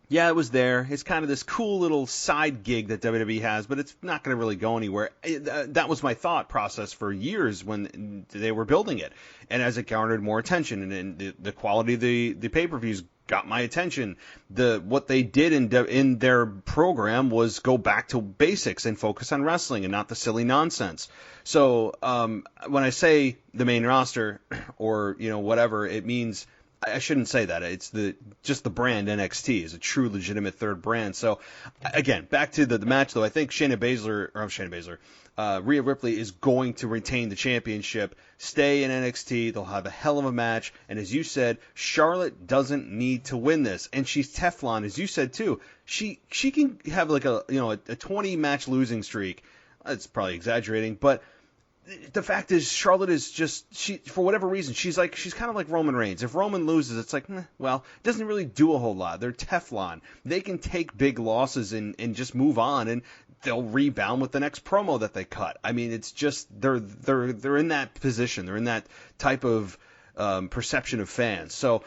yeah, it was there. It's kind of this cool little side gig that WWE has, but it's not going to really go anywhere. That was my thought process for years when they were building it. And as it garnered more attention, and the quality of the pay-per-views got my attention, what they did in their program was go back to basics and focus on wrestling and not the silly nonsense. So when I say the main roster or whatever, it means, I shouldn't say that. It's just the brand NXT is a true legitimate third brand. So again, back to the match though, I think Rhea Ripley is going to retain the championship, stay in NXT. They'll have a hell of a match. And as you said, Charlotte doesn't need to win this. And she's Teflon, as you said too. She can have like a 20 match losing streak. That's probably exaggerating, but the fact is, Charlotte is for whatever reason, she's kind of like Roman Reigns. If Roman loses, it's like, well, it doesn't really do a whole lot. They're Teflon. They can take big losses and just move on, and they'll rebound with the next promo that they cut. I mean, it's just they're in that position. They're in that type of perception of fans. So,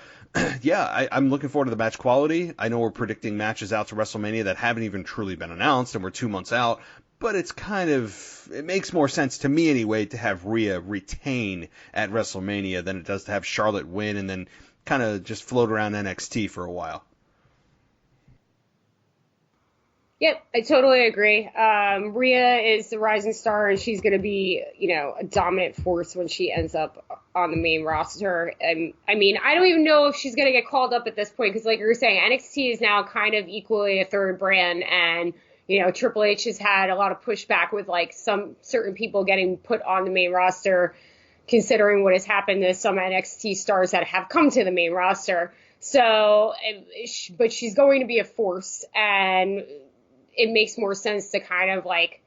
yeah, I'm looking forward to the match quality. I know we're predicting matches out to WrestleMania that haven't even truly been announced, and we're 2 months out. But it makes more sense to me anyway to have Rhea retain at WrestleMania than it does to have Charlotte win and then kind of just float around NXT for a while. Yep, I totally agree. Rhea is the rising star, and she's going to be, a dominant force when she ends up on the main roster. And I mean, I don't even know if she's going to get called up at this point because, like you were saying, NXT is now kind of equally a third brand, and Triple H has had a lot of pushback with like some certain people getting put on the main roster, considering what has happened to some NXT stars that have come to the main roster. So, but she's going to be a force, and it makes more sense to kind of like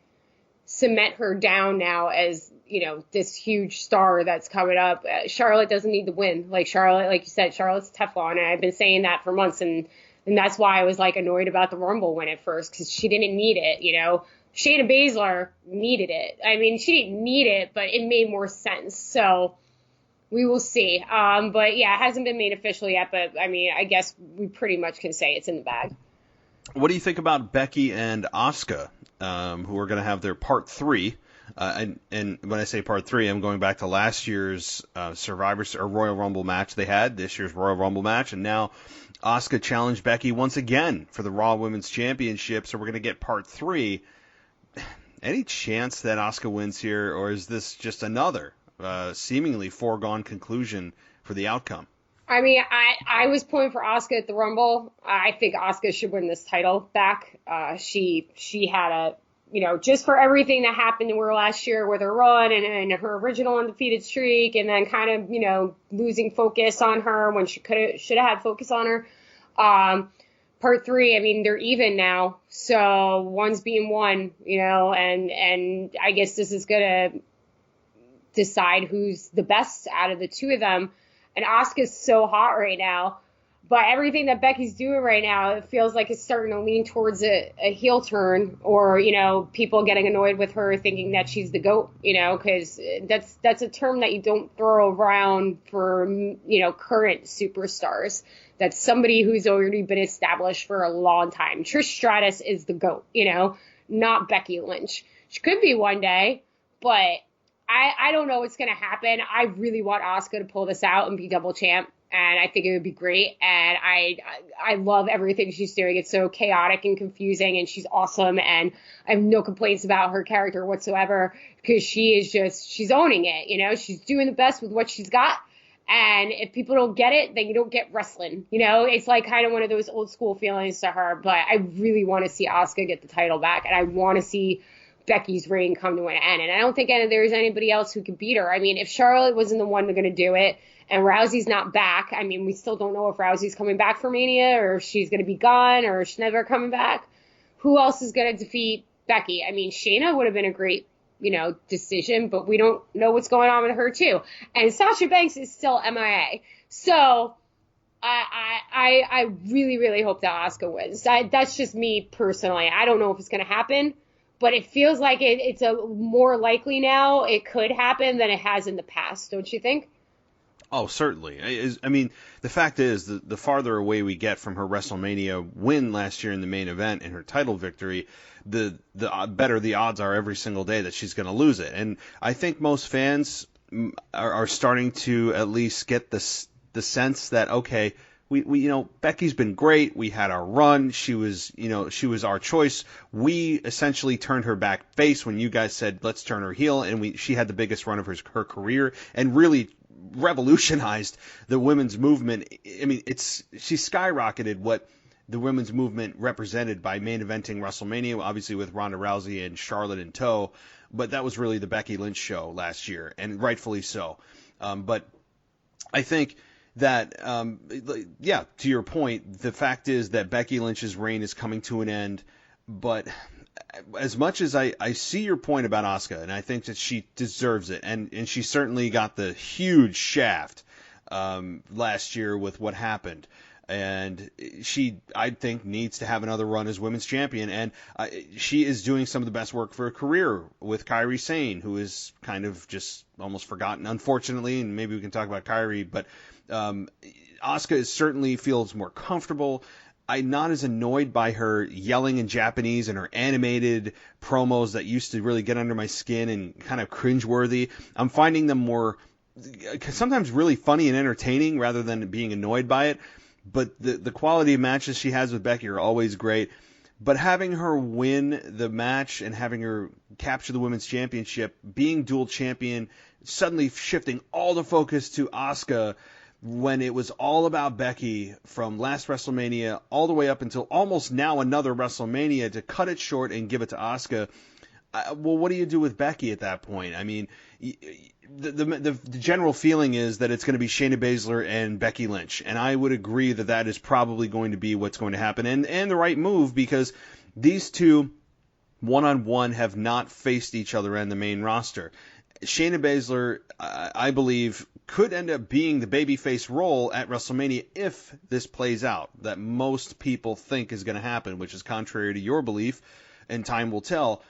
cement her down now as, this huge star that's coming up. Charlotte doesn't need the win. Like Charlotte, like you said, Charlotte's Teflon, and I've been saying that for months, and that's why I was like annoyed about the Rumble win at first, because she didn't need it, Shayna Baszler needed it. I mean, she didn't need it, but it made more sense. So we will see. But yeah, it hasn't been made official yet, but I mean, I guess we pretty much can say it's in the bag. What do you think about Becky and Asuka, who are going to have their part 3? And when I say part 3, I'm going back to last year's Royal Rumble match they had, this year's Royal Rumble match, and now Asuka challenged Becky once again for the Raw Women's Championship, so we're going to get part 3. Any chance that Asuka wins here, or is this just another seemingly foregone conclusion for the outcome? I mean, I was pulling for Asuka at the Rumble. I think Asuka should win this title back. She had just for everything that happened to her last year with her run and her original undefeated streak, and then kind of, losing focus on her when she should have had focus on her. Part 3, I mean, they're even now. So one's being one, and I guess this is going to decide who's the best out of the two of them. And Asuka's so hot right now. But everything that Becky's doing right now, it feels like it's starting to lean towards a heel turn, or, people getting annoyed with her thinking that she's the GOAT, because that's a term that you don't throw around for, current superstars. That's somebody who's already been established for a long time. Trish Stratus is the GOAT, not Becky Lynch. She could be one day, but I don't know what's going to happen. I really want Asuka to pull this out and be double champ. And I think it would be great. And I love everything she's doing. It's so chaotic and confusing, and she's awesome. And I have no complaints about her character whatsoever, because she's owning it. She's doing the best with what she's got. And if people don't get it, then you don't get wrestling. It's like kind of one of those old school feelings to her. But I really want to see Asuka get the title back. And I want to see Becky's reign come to an end. And I don't think there's anybody else who could beat her. I mean, if Charlotte wasn't the one going to do it, and Rousey's not back, I mean, we still don't know if Rousey's coming back for Mania, or if she's going to be gone, or if she's never coming back. Who else is going to defeat Becky? I mean, Shayna would have been a great, decision, but we don't know what's going on with her too. And Sasha Banks is still MIA. So I really, really hope that Asuka wins. That's just me personally. I don't know if it's going to happen, but it feels like it's a more likely now it could happen than it has in the past, don't you think? Oh, certainly. I mean, the fact is, the farther away we get from her WrestleMania win last year in the main event and her title victory, the better the odds are every single day that she's going to lose it. And I think most fans are starting to at least get the sense that, okay, we Becky's been great. We had our run. She was our choice. We essentially turned her back face when you guys said let's turn her heel, and she had the biggest run of her career and really revolutionized the women's movement. I mean, she skyrocketed what the women's movement represented by main eventing WrestleMania, obviously with Ronda Rousey and Charlotte in tow, but that was really the Becky Lynch show last year, and rightfully so. But I think that, to your point, the fact is that Becky Lynch's reign is coming to an end, but as much as I see your point about Asuka, and I think that she deserves it, and she certainly got the huge shaft last year with what happened, and she, I think, needs to have another run as women's champion, and she is doing some of the best work for her career with Kairi Sane, who is kind of just almost forgotten, unfortunately, and maybe we can talk about Kairi, but Asuka certainly feels more comfortable. I'm not as annoyed by her yelling in Japanese and her animated promos that used to really get under my skin and kind of cringeworthy. I'm finding them more, sometimes really funny and entertaining rather than being annoyed by it. But the quality of matches she has with Becky are always great. But having her win the match and having her capture the women's championship, being dual champion, suddenly shifting all the focus to Asuka, when it was all about Becky from last WrestleMania all the way up until almost now another WrestleMania, to cut it short and give it to Asuka. Well, what do you do with Becky at that point? I mean, the general feeling is that it's going to be Shayna Baszler and Becky Lynch, and I would agree that that is probably going to be what's going to happen, and the right move, because these two one-on-one have not faced each other in the main roster. Shayna Baszler, I believe, could end up being the babyface role at WrestleMania if this plays out, that most people think is going to happen, which is contrary to your belief, and time will tell.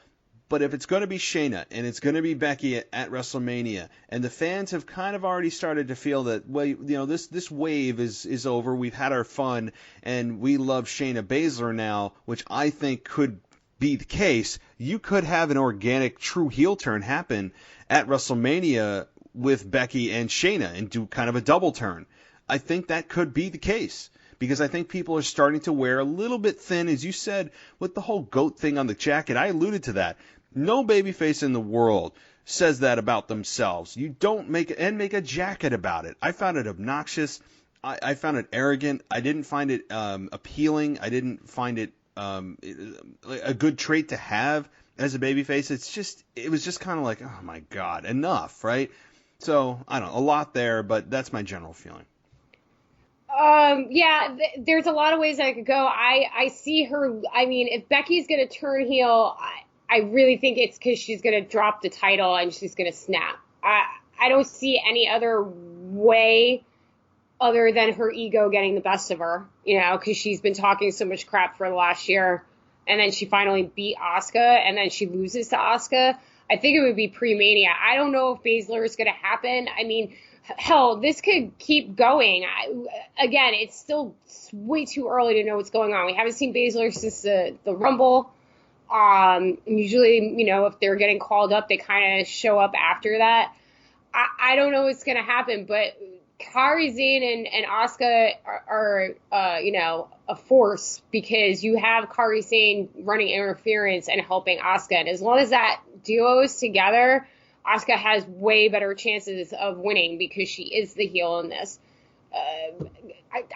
But if it's going to be Shayna and it's going to be Becky at WrestleMania, and the fans have kind of already started to feel that, well, this wave is over, we've had our fun, and we love Shayna Baszler now, which I think could be the case, you could have an organic true heel turn happen at WrestleMania with Becky and Shayna and do kind of a double turn. I think that could be the case, because I think people are starting to wear a little bit thin, as you said, with the whole goat thing on the jacket. I alluded to that. No babyface in the world says that about themselves. You don't make a jacket about it. I found it obnoxious. I found it arrogant. I didn't find it appealing. I didn't find it a good trait to have as a babyface. It was just kind of like, oh my God, enough, right? So, I don't know, a lot there, but that's my general feeling. There's a lot of ways I could go. I see her, I mean, if Becky's going to turn heel, I really think it's because she's going to drop the title and she's going to snap. I don't see any other way other than her ego getting the best of her, because she's been talking so much crap for the last year, and then she finally beat Asuka, and then she loses to Asuka. I think it would be pre-Mania. I don't know if Baszler is going to happen. I mean, hell, this could keep going. Again, it's still way too early to know what's going on. We haven't seen Baszler since the Rumble. Usually, if they're getting called up, they kind of show up after that. I don't know what's going to happen, but Kairi Sane and Asuka are a force, because you have Kairi Sane running interference and helping Asuka. And as long as that duo is together, Asuka has way better chances of winning because she is the heel in this.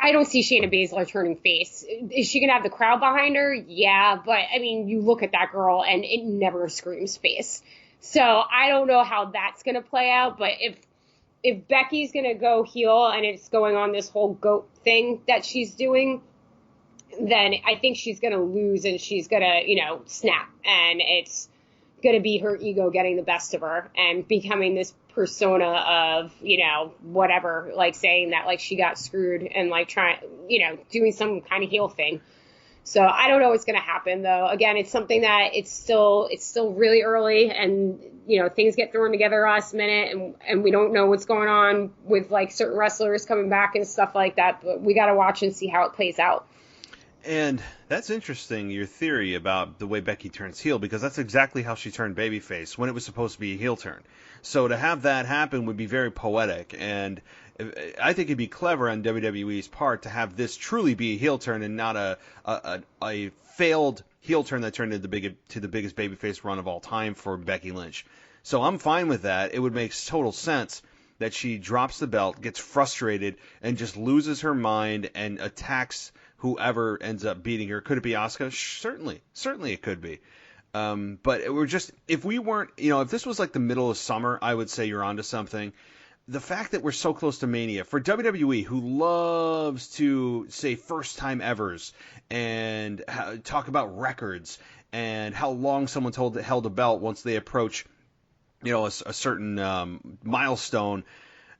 I don't see Shayna Baszler turning face. Is she going to have the crowd behind her? Yeah, but I mean, you look at that girl and it never screams face. So I don't know how that's going to play out, but if Becky's going to go heel and it's going on this whole goat thing that she's doing, then I think she's going to lose and she's going to, snap. And it's going to be her ego getting the best of her and becoming this persona of, whatever, like saying that like she got screwed and like trying, doing some kind of heel thing. So I don't know what's going to happen, though. Again, it's something that it's still really early, and things get thrown together last minute, and we don't know what's going on with like certain wrestlers coming back and stuff like that. But we got to watch and see how it plays out. And that's interesting, your theory about the way Becky turns heel, because that's exactly how she turned babyface when it was supposed to be a heel turn. So to have that happen would be very poetic, and I think it'd be clever on WWE's part to have this truly be a heel turn and not a failed heel turn that turned into the biggest babyface run of all time for Becky Lynch. So I'm fine with that. It would make total sense that she drops the belt, gets frustrated, and just loses her mind and attacks whoever ends up beating her. Could it be Asuka? Certainly it could be. But if we weren't, if this was like the middle of summer, I would say you're onto something. The fact that we're so close to Mania, for WWE, who loves to say first time evers and talk about records and how long someone's held a belt once they approach, a certain milestone,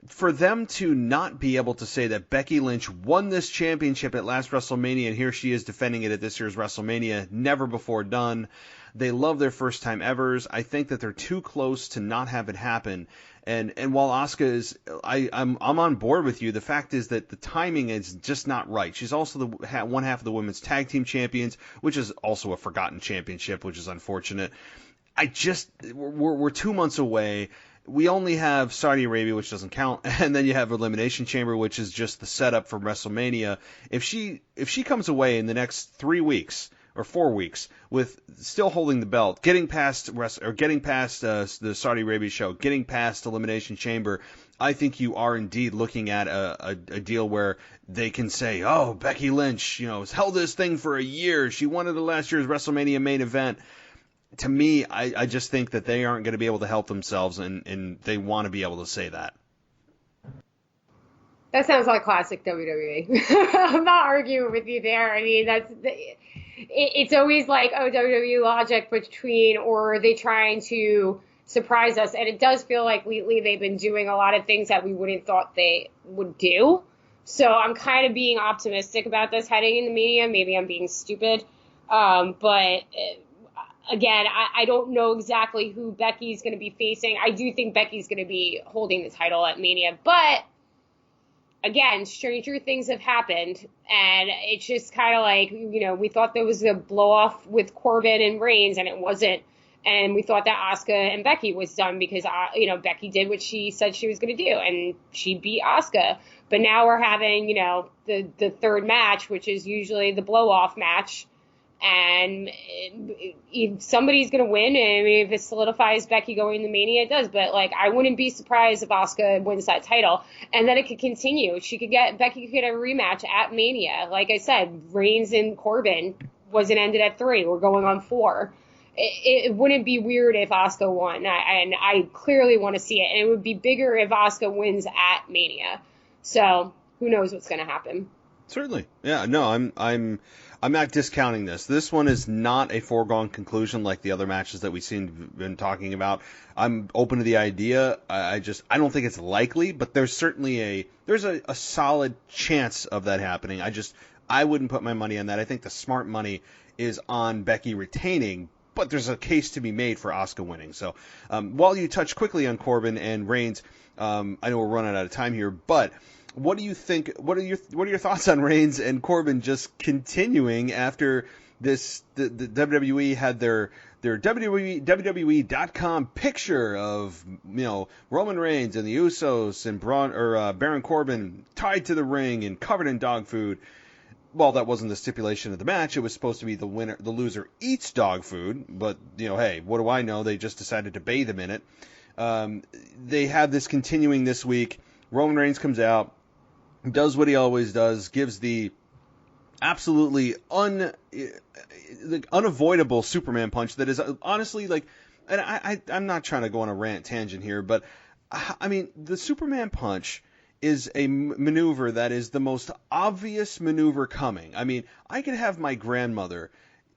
for them to not be able to say that Becky Lynch won this championship at last WrestleMania and here she is defending it at this year's WrestleMania, never before done. They love their first time evers. I think that they're too close to not have it happen. And while Asuka is, I'm on board with you. The fact is that the timing is just not right. She's also one half of the women's tag team champions, which is also a forgotten championship, which is unfortunate. We're 2 months away. We only have Saudi Arabia, which doesn't count, and then you have Elimination Chamber, which is just the setup for WrestleMania. If she comes away in the next 3 weeks or 4 weeks with still holding the belt, getting past the Saudi Arabia show, getting past Elimination Chamber, I think you are indeed looking at a deal where they can say, oh, Becky Lynch, has held this thing for a year. She won it at last year's WrestleMania main event. To me, I just think that they aren't going to be able to help themselves, and they want to be able to say that. That sounds like classic WWE. I'm not arguing with you there. I mean, it's always like, oh, WWE logic or are they trying to surprise us? And it does feel like lately they've been doing a lot of things that we wouldn't thought they would do. So I'm kind of being optimistic about this heading into Mania. Maybe I'm being stupid. But again, I don't know exactly who Becky's going to be facing. I do think Becky's going to be holding the title at Mania. But, again, stranger things have happened. And it's just kind of like, we thought there was a blow-off with Corbin and Reigns, and it wasn't. And we thought that Asuka and Becky was done because, Becky did what she said she was going to do, and she beat Asuka. But now we're having, the third match, which is usually the blow-off match. And if somebody's going to win, and if it solidifies Becky going to Mania, it does. But, I wouldn't be surprised if Asuka wins that title. And then it could continue. Becky could get a rematch at Mania. Like I said, Reigns and Corbin wasn't ended at 3. We're going on 4. It wouldn't be weird if Asuka won. And I clearly want to see it. And it would be bigger if Asuka wins at Mania. So, who knows what's going to happen. Certainly. Yeah, no, I'm not discounting this. This one is not a foregone conclusion like the other matches that we've been talking about. I'm open to the idea. I don't think it's likely, but there's certainly a solid chance of that happening. I wouldn't put my money on that. I think the smart money is on Becky retaining, but there's a case to be made for Asuka winning. So while you touch quickly on Corbin and Reigns, I know we're running out of time here, but what do you think? What are your thoughts on Reigns and Corbin just continuing after this? The WWE had their WWE.com picture of Roman Reigns and the Usos and Baron Corbin tied to the ring and covered in dog food. Well, that wasn't the stipulation of the match. It was supposed to be the loser eats dog food. But hey, what do I know? They just decided to bathe him in it. They have this continuing this week. Roman Reigns comes out, does what he always does, gives the absolutely unavoidable Superman punch that is honestly and I'm not trying to go on a rant tangent here, but I mean, the Superman punch is a maneuver that is the most obvious maneuver coming. I mean, I could have my grandmother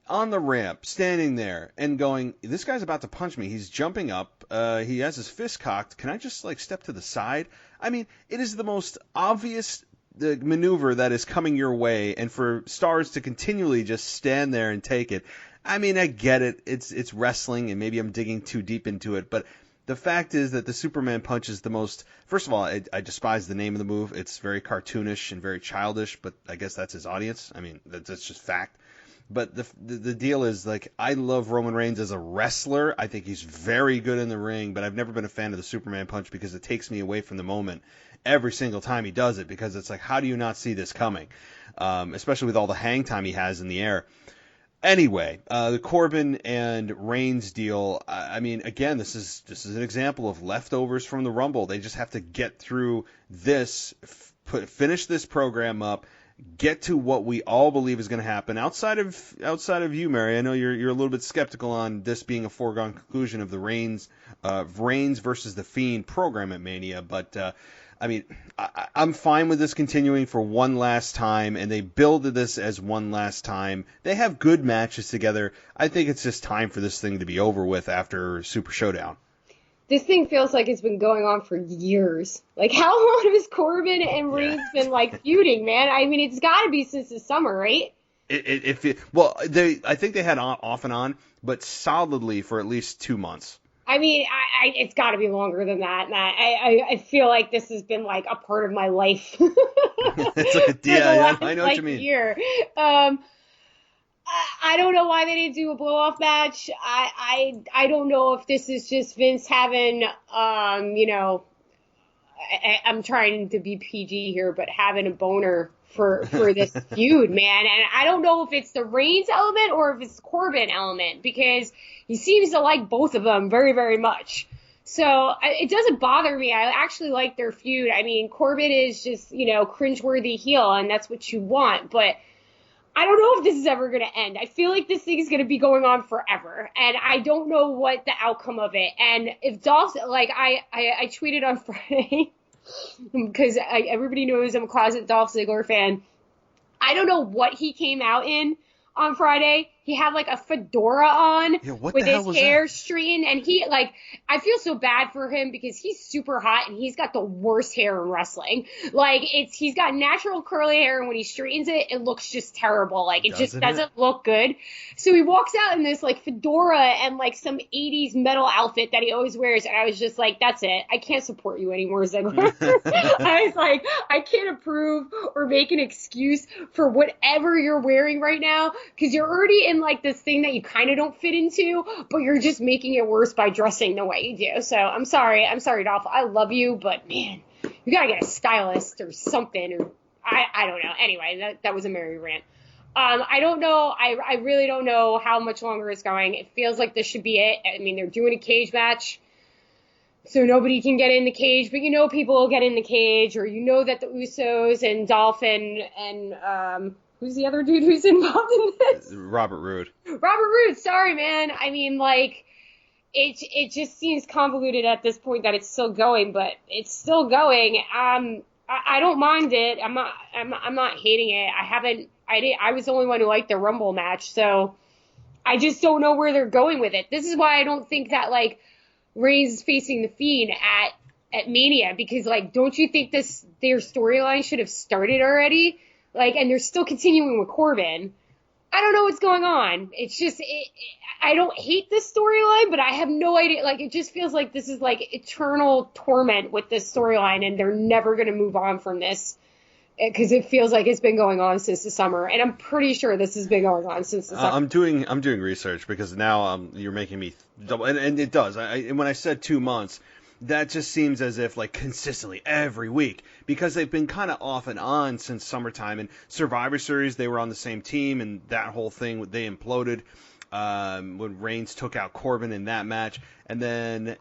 on the ramp, standing there and going, this guy's about to punch me. He's jumping up. He has his fist cocked. Can I just step to the side? I mean, it is the most obvious the maneuver that is coming your way, and for stars to continually just stand there and take it. I mean, I get it. It's wrestling, and maybe I'm digging too deep into it, but the fact is that the Superman punch is the most... First of all, I despise the name of the move. It's very cartoonish and very childish, but I guess that's his audience. I mean, that's just fact. But the deal is, like, I love Roman Reigns as a wrestler. I think he's very good in the ring, but I've never been a fan of the Superman punch because it takes me away from the moment every single time he does it, because it's like, how do you not see this coming? Especially with all the hang time he has in the air. Anyway, the Corbin and Reigns deal, I mean, again, this is an example of leftovers from the Rumble. They just have to get through this, finish this program up, get to what we all believe is going to happen. Outside of you, Mary, I know you're a little bit skeptical on this being a foregone conclusion of the Reigns versus the Fiend program at Mania, but I mean, I'm fine with this continuing for one last time, and they builded this as one last time. They have good matches together. I think it's just time for this thing to be over with after Super Showdown. This thing feels like it's been going on for years. Like, how long has Corbin and Reigns been, like, feuding, man? I mean, it's got to be since the summer, right? I think they had off and on, but solidly for at least 2 months. I mean, it's got to be longer than that. And I feel like this has been like a part of my life. It's like I know what you mean. Year. I don't know why they didn't do a blow off match. I don't know if this is just Vince having, I'm trying to be PG here, but having a boner for this feud, man. And I don't know if it's the Reigns element or if it's the Corbin element, because he seems to like both of them very, very much. So it doesn't bother me. I actually like their feud. I mean, Corbin is just, cringeworthy heel, and that's what you want. But I don't know if this is ever going to end. I feel like this thing is going to be going on forever, and I don't know what the outcome of it. And if Dolph, like I tweeted on Friday, because everybody knows I'm a closet Dolph Ziggler fan. I don't know what he came out in on Friday. He had like a fedora on with his hair straightened, and I feel so bad for him because he's super hot and he's got the worst hair in wrestling. Like, he's got natural curly hair, and when he straightens it, it looks just terrible. Like, it just doesn't look good. So he walks out in this like fedora and like some 80s metal outfit that he always wears, and I was just like, that's it. I can't support you anymore, Ziggler. I was like, I can't approve or make an excuse for whatever you're wearing right now, because you're already in like this thing that you kind of don't fit into, but you're just making it worse by dressing the way you do. So I'm sorry, Dolph. I love you, but man, you gotta get a stylist or something. Or I don't know. Anyway, that was a merry rant. I don't know. I really don't know how much longer it's going. It feels like this should be it. I mean, they're doing a cage match, so nobody can get in the cage, but people will get in the cage, or that the Usos and Dolph and who's the other dude who's involved in this? Robert Roode. Sorry, man. I mean, like, it just seems convoluted at this point that it's still going, but it's still going. I don't mind it. I'm not hating it. I was the only one who liked the Rumble match, so I just don't know where they're going with it. This is why I don't think that, like, Reigns is facing the Fiend at Mania, because, like, don't you think their storyline should have started already? Like, and they're still continuing with Corbin. I don't know what's going on. It's just, I don't hate this storyline, but I have no idea. Like, it just feels like this is like eternal torment with this storyline, and they're never going to move on from this, because it feels like it's been going on since the summer, and I'm pretty sure this has been going on since the summer. I'm doing research, because now you're making me double, and it does. When I said 2 months, that just seems as if, like, consistently every week, because they've been kind of off and on since summertime. And Survivor Series, they were on the same team, and that whole thing, they imploded when Reigns took out Corbin in that match. And then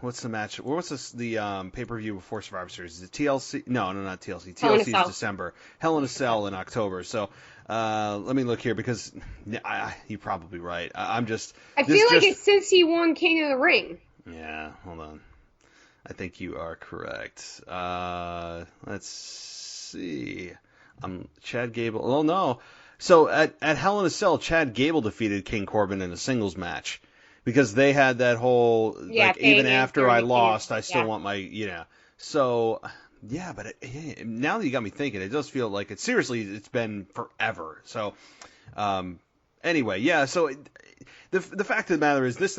what's the match? What's the pay-per-view before Survivor Series? Is it TLC? No, not TLC. TLC is December. Hell in a Cell in October. So let me look here, because you're probably right. I feel like it's since he won King of the Ring. Yeah, hold on. I think you are correct. Let's see. Chad Gable. Oh, no. So at Hell in a Cell, Chad Gable defeated King Corbin in a singles match, because they had that whole, like, even after I lost, I still want my, So Yeah, but now that you got me thinking, it does feel like it's been forever. So, anyway, yeah. So the fact of the matter is, this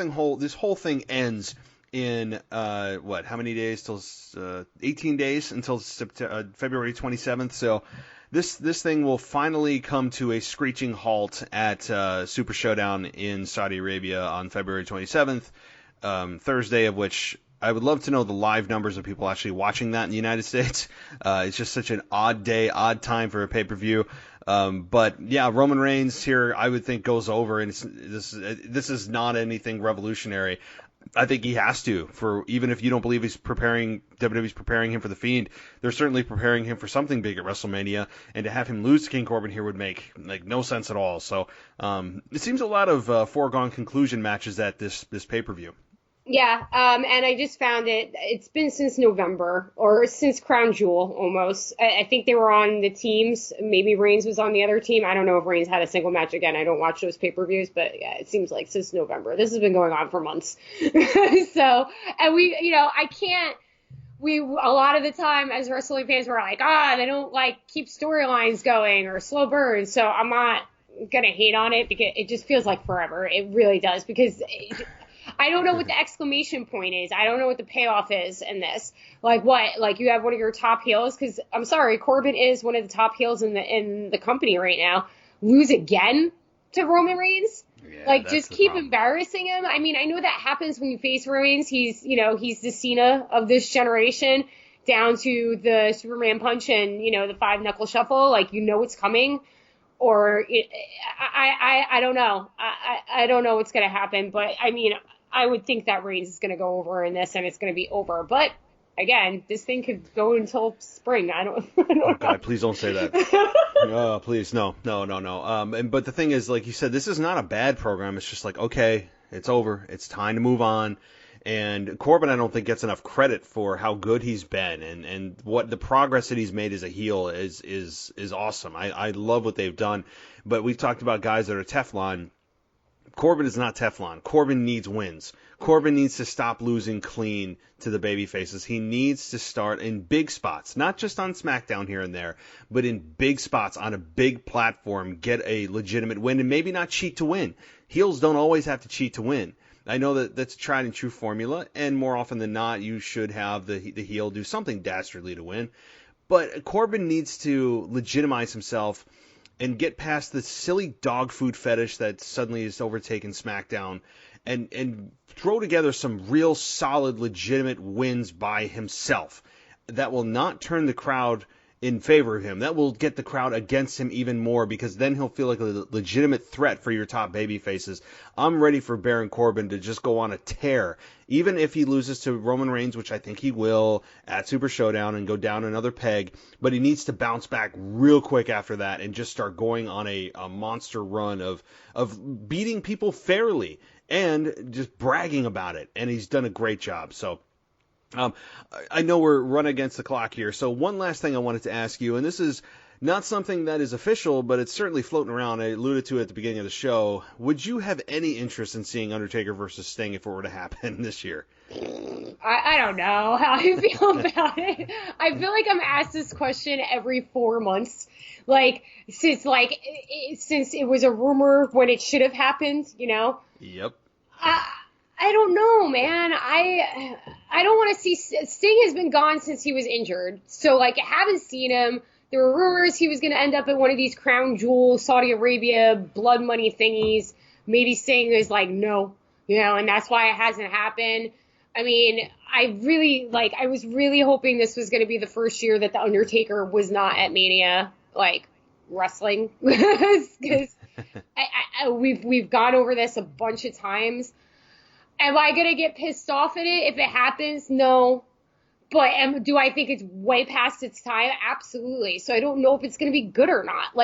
whole thing ends in how many days till 18 days until February 27th. So this thing will finally come to a screeching halt at Super Showdown in Saudi Arabia on February 27th, Thursday, of which I would love to know the live numbers of people actually watching that in the United States. It's just such an odd day, odd time for a pay-per-view. But yeah, Roman Reigns here, I would think, goes over, and this is not anything revolutionary. I think he has to, even if you don't believe WWE's preparing him for the Fiend, they're certainly preparing him for something big at WrestleMania, and to have him lose to King Corbin here would make no sense at all. So it seems a lot of foregone conclusion matches at this pay-per-view. Yeah, and I just found it's been since November, or since Crown Jewel, almost. I think they were on the teams. Maybe Reigns was on the other team. I don't know if Reigns had a single match again. I don't watch those pay-per-views, but yeah, it seems like since November. This has been going on for months. So, and a lot of the time as wrestling fans, we're like, they don't keep storylines going or slow burns. So I'm not going to hate on it because it just feels like forever. It really does, because I don't know what the exclamation point is. I don't know what the payoff is in this. You have one of your top heels, because I'm sorry, Corbin is one of the top heels in the company right now. Lose again to Roman Reigns? Yeah, just keep embarrassing him. I mean, I know that happens when you face Reigns. He's the Cena of this generation, down to the Superman punch and, the 5-knuckle shuffle. It's coming. Or I don't know. I don't know what's going to happen, but I mean, I would think that Reigns is going to go over in this, and it's going to be over. But again, this thing could go until spring. I don't Oh God, please don't say that. No, please, no. But the thing is, like you said, this is not a bad program. It's just okay, it's over. It's time to move on. And Corbin, I don't think, gets enough credit for how good he's been, and what the progress that he's made as a heel is awesome. I love what they've done. But we've talked about guys that are Teflon. Corbin is not Teflon. Corbin needs wins. Corbin needs to stop losing clean to the babyfaces. He needs to start in big spots, not just on SmackDown here and there, but in big spots on a big platform, get a legitimate win, and maybe not cheat to win. Heels don't always have to cheat to win. I know that that's a tried and true formula, and more often than not, you should have the heel do something dastardly to win. But Corbin needs to legitimize himself and get past the silly dog food fetish that suddenly has overtaken SmackDown, and throw together some real solid, legitimate wins by himself that will not turn the crowd in favor of him. That will get the crowd against him even more, because then he'll feel like a legitimate threat for your top baby faces. I'm ready for Baron Corbin to just go on a tear, even if he loses to Roman Reigns, which I think he will at Super Showdown, and go down another peg. But he needs to bounce back real quick after that and just start going on a monster run of beating people fairly and just bragging about it. And he's done a great job. So I know we're running against the clock here, so one last thing I wanted to ask you, and this is not something that is official, but it's certainly floating around. I alluded to it at the beginning of the show. Would you have any interest in seeing Undertaker versus Sting if it were to happen this year? I don't know how I feel about it. I feel like I'm asked this question every 4 months. Since it was a rumor when it should have happened, Yep. I don't know, man. I don't want to see. Sting has been gone since he was injured, so I haven't seen him. There were rumors he was going to end up at one of these Crown Jewel, Saudi Arabia, blood money thingies. Maybe Sting is no, and that's why it hasn't happened. I mean, I was really hoping this was going to be the first year that the Undertaker was not at Mania, wrestling, because we've gone over this a bunch of times. Am I going to get pissed off at it if it happens? No. But do I think it's way past its time? Absolutely. So I don't know if it's going to be good or not.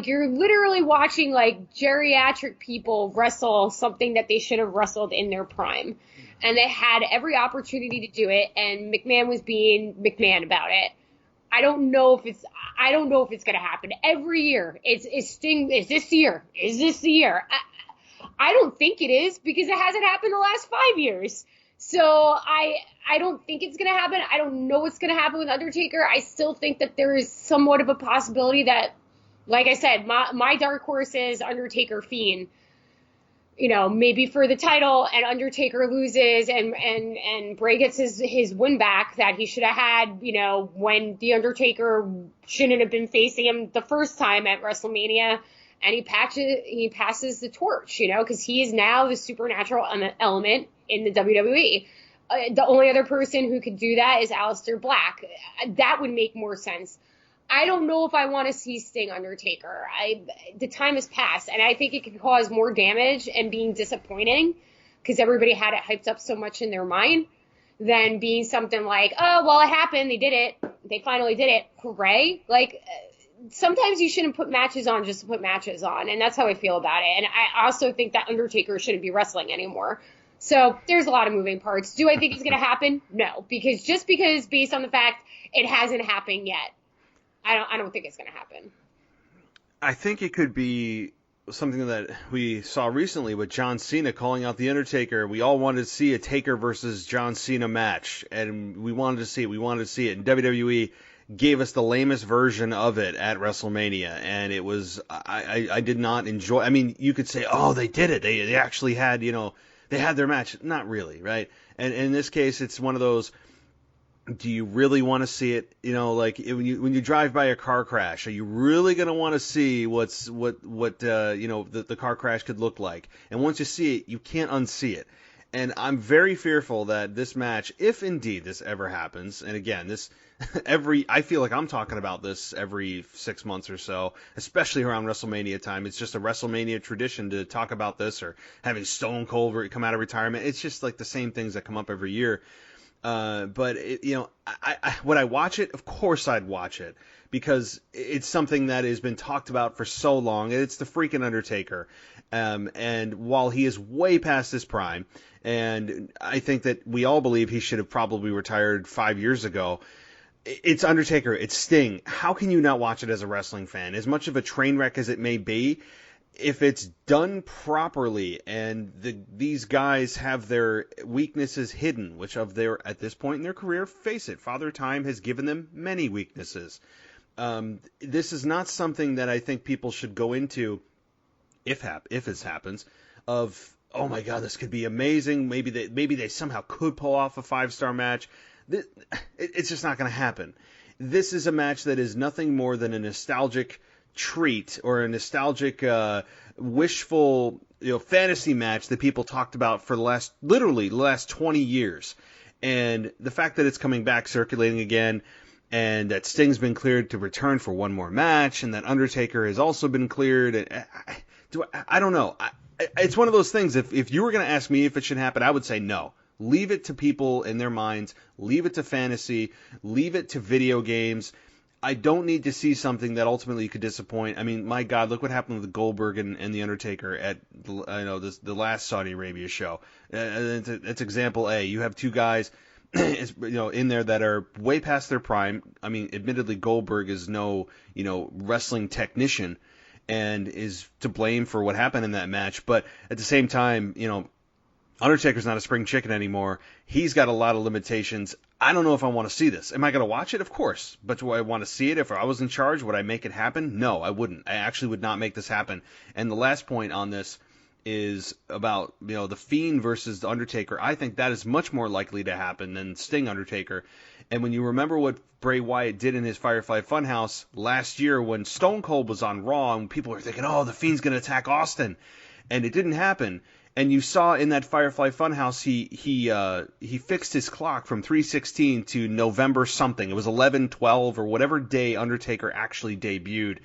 You're literally watching geriatric people wrestle something that they should have wrestled in their prime. And they had every opportunity to do it, and McMahon was being McMahon about it. I don't know if it's going to happen. Every year, it's Sting. Is this the year? Is this the year? I don't think it is, because it hasn't happened the last 5 years. So I don't think it's going to happen. I don't know what's going to happen with Undertaker. I still think that there is somewhat of a possibility that, like I said, my dark horse is Undertaker Fiend. Maybe for the title, and Undertaker loses, and Bray gets his win back that he should have had, when the Undertaker shouldn't have been facing him the first time at WrestleMania, and he passes the torch, because he is now the supernatural element in the WWE. The only other person who could do that is Aleister Black. That would make more sense. I don't know if I want to see Sting Undertaker. The time has passed, and I think it could cause more damage and being disappointing because everybody had it hyped up so much in their mind than being something like, oh, well, it happened. They did it. They finally did it. Hooray. Sometimes you shouldn't put matches on just to put matches on, and that's how I feel about it. And I also think that Undertaker shouldn't be wrestling anymore. So there's a lot of moving parts. Do I think it's going to happen? No, because based on the fact it hasn't happened yet. I don't think it's going to happen. I think it could be something that we saw recently with John Cena calling out The Undertaker. We all wanted to see a Taker versus John Cena match, and we wanted to see it. And WWE gave us the lamest version of it at WrestleMania, and it was, I did not enjoy. I mean, you could say, oh, they did it. They actually had, they had their match. Not really, right? And in this case, it's one of those, do you really want to see it? When you drive by a car crash, are you really going to want to see what the car crash could look like? And once you see it, you can't unsee it. And I'm very fearful that this match, if indeed this ever happens, and again, I feel like I'm talking about this every 6 months or so, especially around WrestleMania time. It's just a WrestleMania tradition to talk about this, or having Stone Cold come out of retirement. It's just like the same things that come up every year. But would I watch it? Of course I'd watch it, because it's something that has been talked about for so long. It's the freaking Undertaker. And while he is way past his prime, and I think that we all believe he should have probably retired 5 years ago, it's Undertaker, it's Sting. How can you not watch it as a wrestling fan? As much of a train wreck as it may be, if it's done properly, and these guys have their weaknesses hidden, which at this point in their career, face it, Father Time has given them many weaknesses. This is not something that I think people should go into, if this happens, of, oh my God, this could be amazing. Maybe they somehow could pull off a 5-star match. It's just not going to happen. This is a match that is nothing more than a nostalgic treat, or a nostalgic, wishful, fantasy match that people talked about for the last 20 years. And the fact that it's coming back, circulating again, and that Sting's been cleared to return for one more match, and that Undertaker has also been cleared, I don't know. It's one of those things. If you were going to ask me if it should happen, I would say no. Leave it to people in their minds. Leave it to fantasy. Leave it to video games. I don't need to see something that ultimately could disappoint. I mean, my God, look what happened with Goldberg and the Undertaker at the last Saudi Arabia show. It's example A. You have two guys, in there that are way past their prime. I mean, admittedly, Goldberg is no wrestling technician and is to blame for what happened in that match. But at the same time, Undertaker's not a spring chicken anymore. He's got a lot of limitations. I don't know if I want to see this. Am I going to watch it? Of course. But do I want to see it? If I was in charge, would I make it happen? No, I wouldn't. I actually would not make this happen. And the last point on this is about, the Fiend versus the Undertaker. I think that is much more likely to happen than Sting Undertaker. And when you remember what Bray Wyatt did in his Firefly Funhouse last year when Stone Cold was on Raw, and people were thinking, oh, the Fiend's going to attack Austin. And it didn't happen. And you saw in that Firefly Funhouse, he fixed his clock from 3/16 to November something. It was 11/12 or whatever day Undertaker actually debuted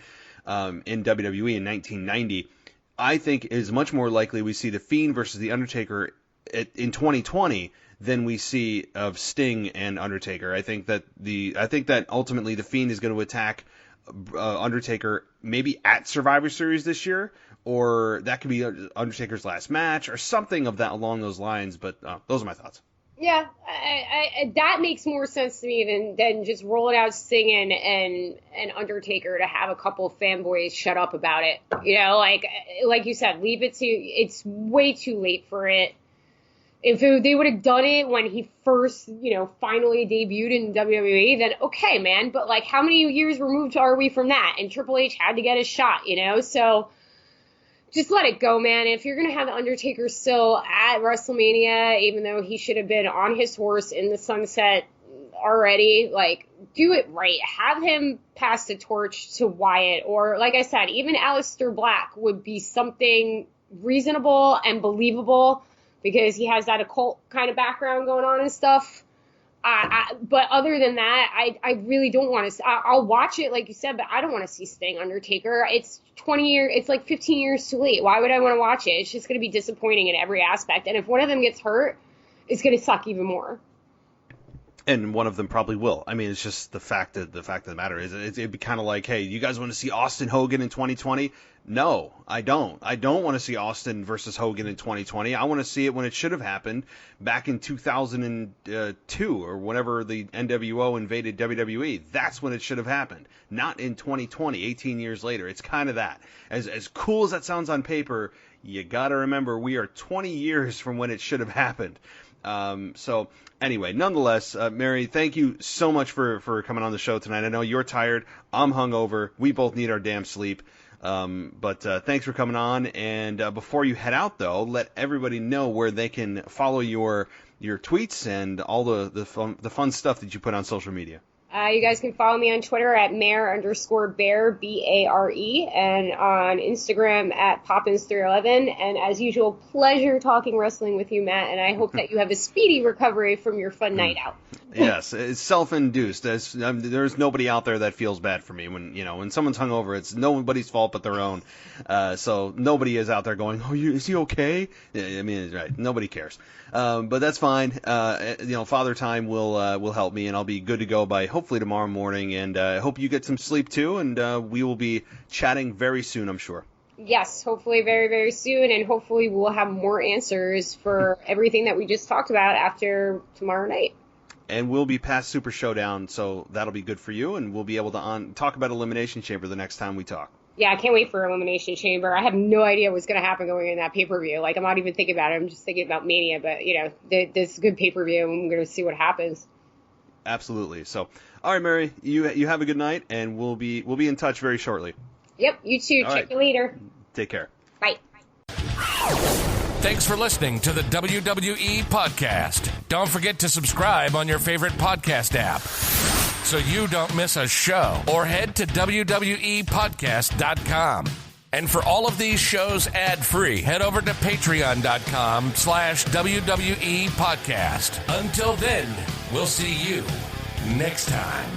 in WWE in 1990. I think it is much more likely we see the Fiend versus the Undertaker in 2020 than we see of Sting and Undertaker. I think that ultimately the Fiend is going to attack Undertaker maybe at Survivor Series this year, or that could be Undertaker's last match or something of that along those lines. But those are my thoughts. Yeah, I that makes more sense to me than just rolling out Sting and Undertaker to have a couple fanboys shut up about it. Like you said, leave it to, it's way too late for it. they would have done it when he first, finally debuted in WWE, then okay, man. But like, how many years removed are we from that? And Triple H had to get his shot, So just let it go, man. If you're going to have The Undertaker still at WrestleMania, even though he should have been on his horse in the sunset already, like, do it right. Have him pass the torch to Wyatt, or like I said, even Aleister Black would be something reasonable and believable because he has that occult kind of background going on and stuff. But other than that, I really don't want to. I'll watch it, like you said, but I don't want to see Sting Undertaker. It's 20 years. It's like 15 years too late. Why would I want to watch it? It's just going to be disappointing in every aspect. And if one of them gets hurt, it's going to suck even more. And one of them probably will. I mean, it's just the fact of the matter is it'd be kind of like, hey, you guys want to see Austin Hogan in 2020? No, I don't. I don't want to see Austin versus Hogan in 2020. I want to see it when it should have happened back in 2002 or whenever the NWO invaded WWE. That's when it should have happened, not in 2020, 18 years later. It's kind of that. As cool as that sounds on paper, you got to remember we are 20 years from when it should have happened. So anyway, nonetheless, Mary, thank you so much for coming on the show tonight. I know you're tired. I'm hungover. We both need our damn sleep. But thanks for coming on. And before you head out, though, let everybody know where they can follow your tweets and all the fun stuff that you put on social media. You guys can follow me on Twitter at Mare_Bear, BARE, and on Instagram at Poppins311. And as usual, pleasure talking wrestling with you, Matt. And I hope that you have a speedy recovery from your fun night out. Yes, it's self-induced. There's nobody out there that feels bad for me when someone's hungover. It's nobody's fault but their own. So nobody is out there going, "Oh, is he okay?" I mean, right? Nobody cares. But that's fine. Father Time will help me, and I'll be good to go by hopefully tomorrow morning. And I hope you get some sleep too. And we will be chatting very soon, I'm sure. Yes, hopefully very, very soon, and hopefully we'll have more answers for everything that we just talked about after tomorrow night. And we'll be past Super Showdown, so that'll be good for you, and we'll be able to talk about Elimination Chamber the next time we talk. Yeah, I can't wait for Elimination Chamber. I have no idea what's going to happen going in that pay-per-view. Like, I'm not even thinking about it. I'm just thinking about Mania, but, this is a good pay-per-view, and I'm going to see what happens. Absolutely. So, all right, Mary, you have a good night, and we'll be in touch very shortly. Yep, you too. All Check right. you later. Take care. Bye. Thanks for listening to the WWE Podcast. Don't forget to subscribe on your favorite podcast app so you don't miss a show, or head to WWEpodcast.com. And for all of these shows ad-free, head over to patreon.com/WWE Podcast. Until then, we'll see you next time.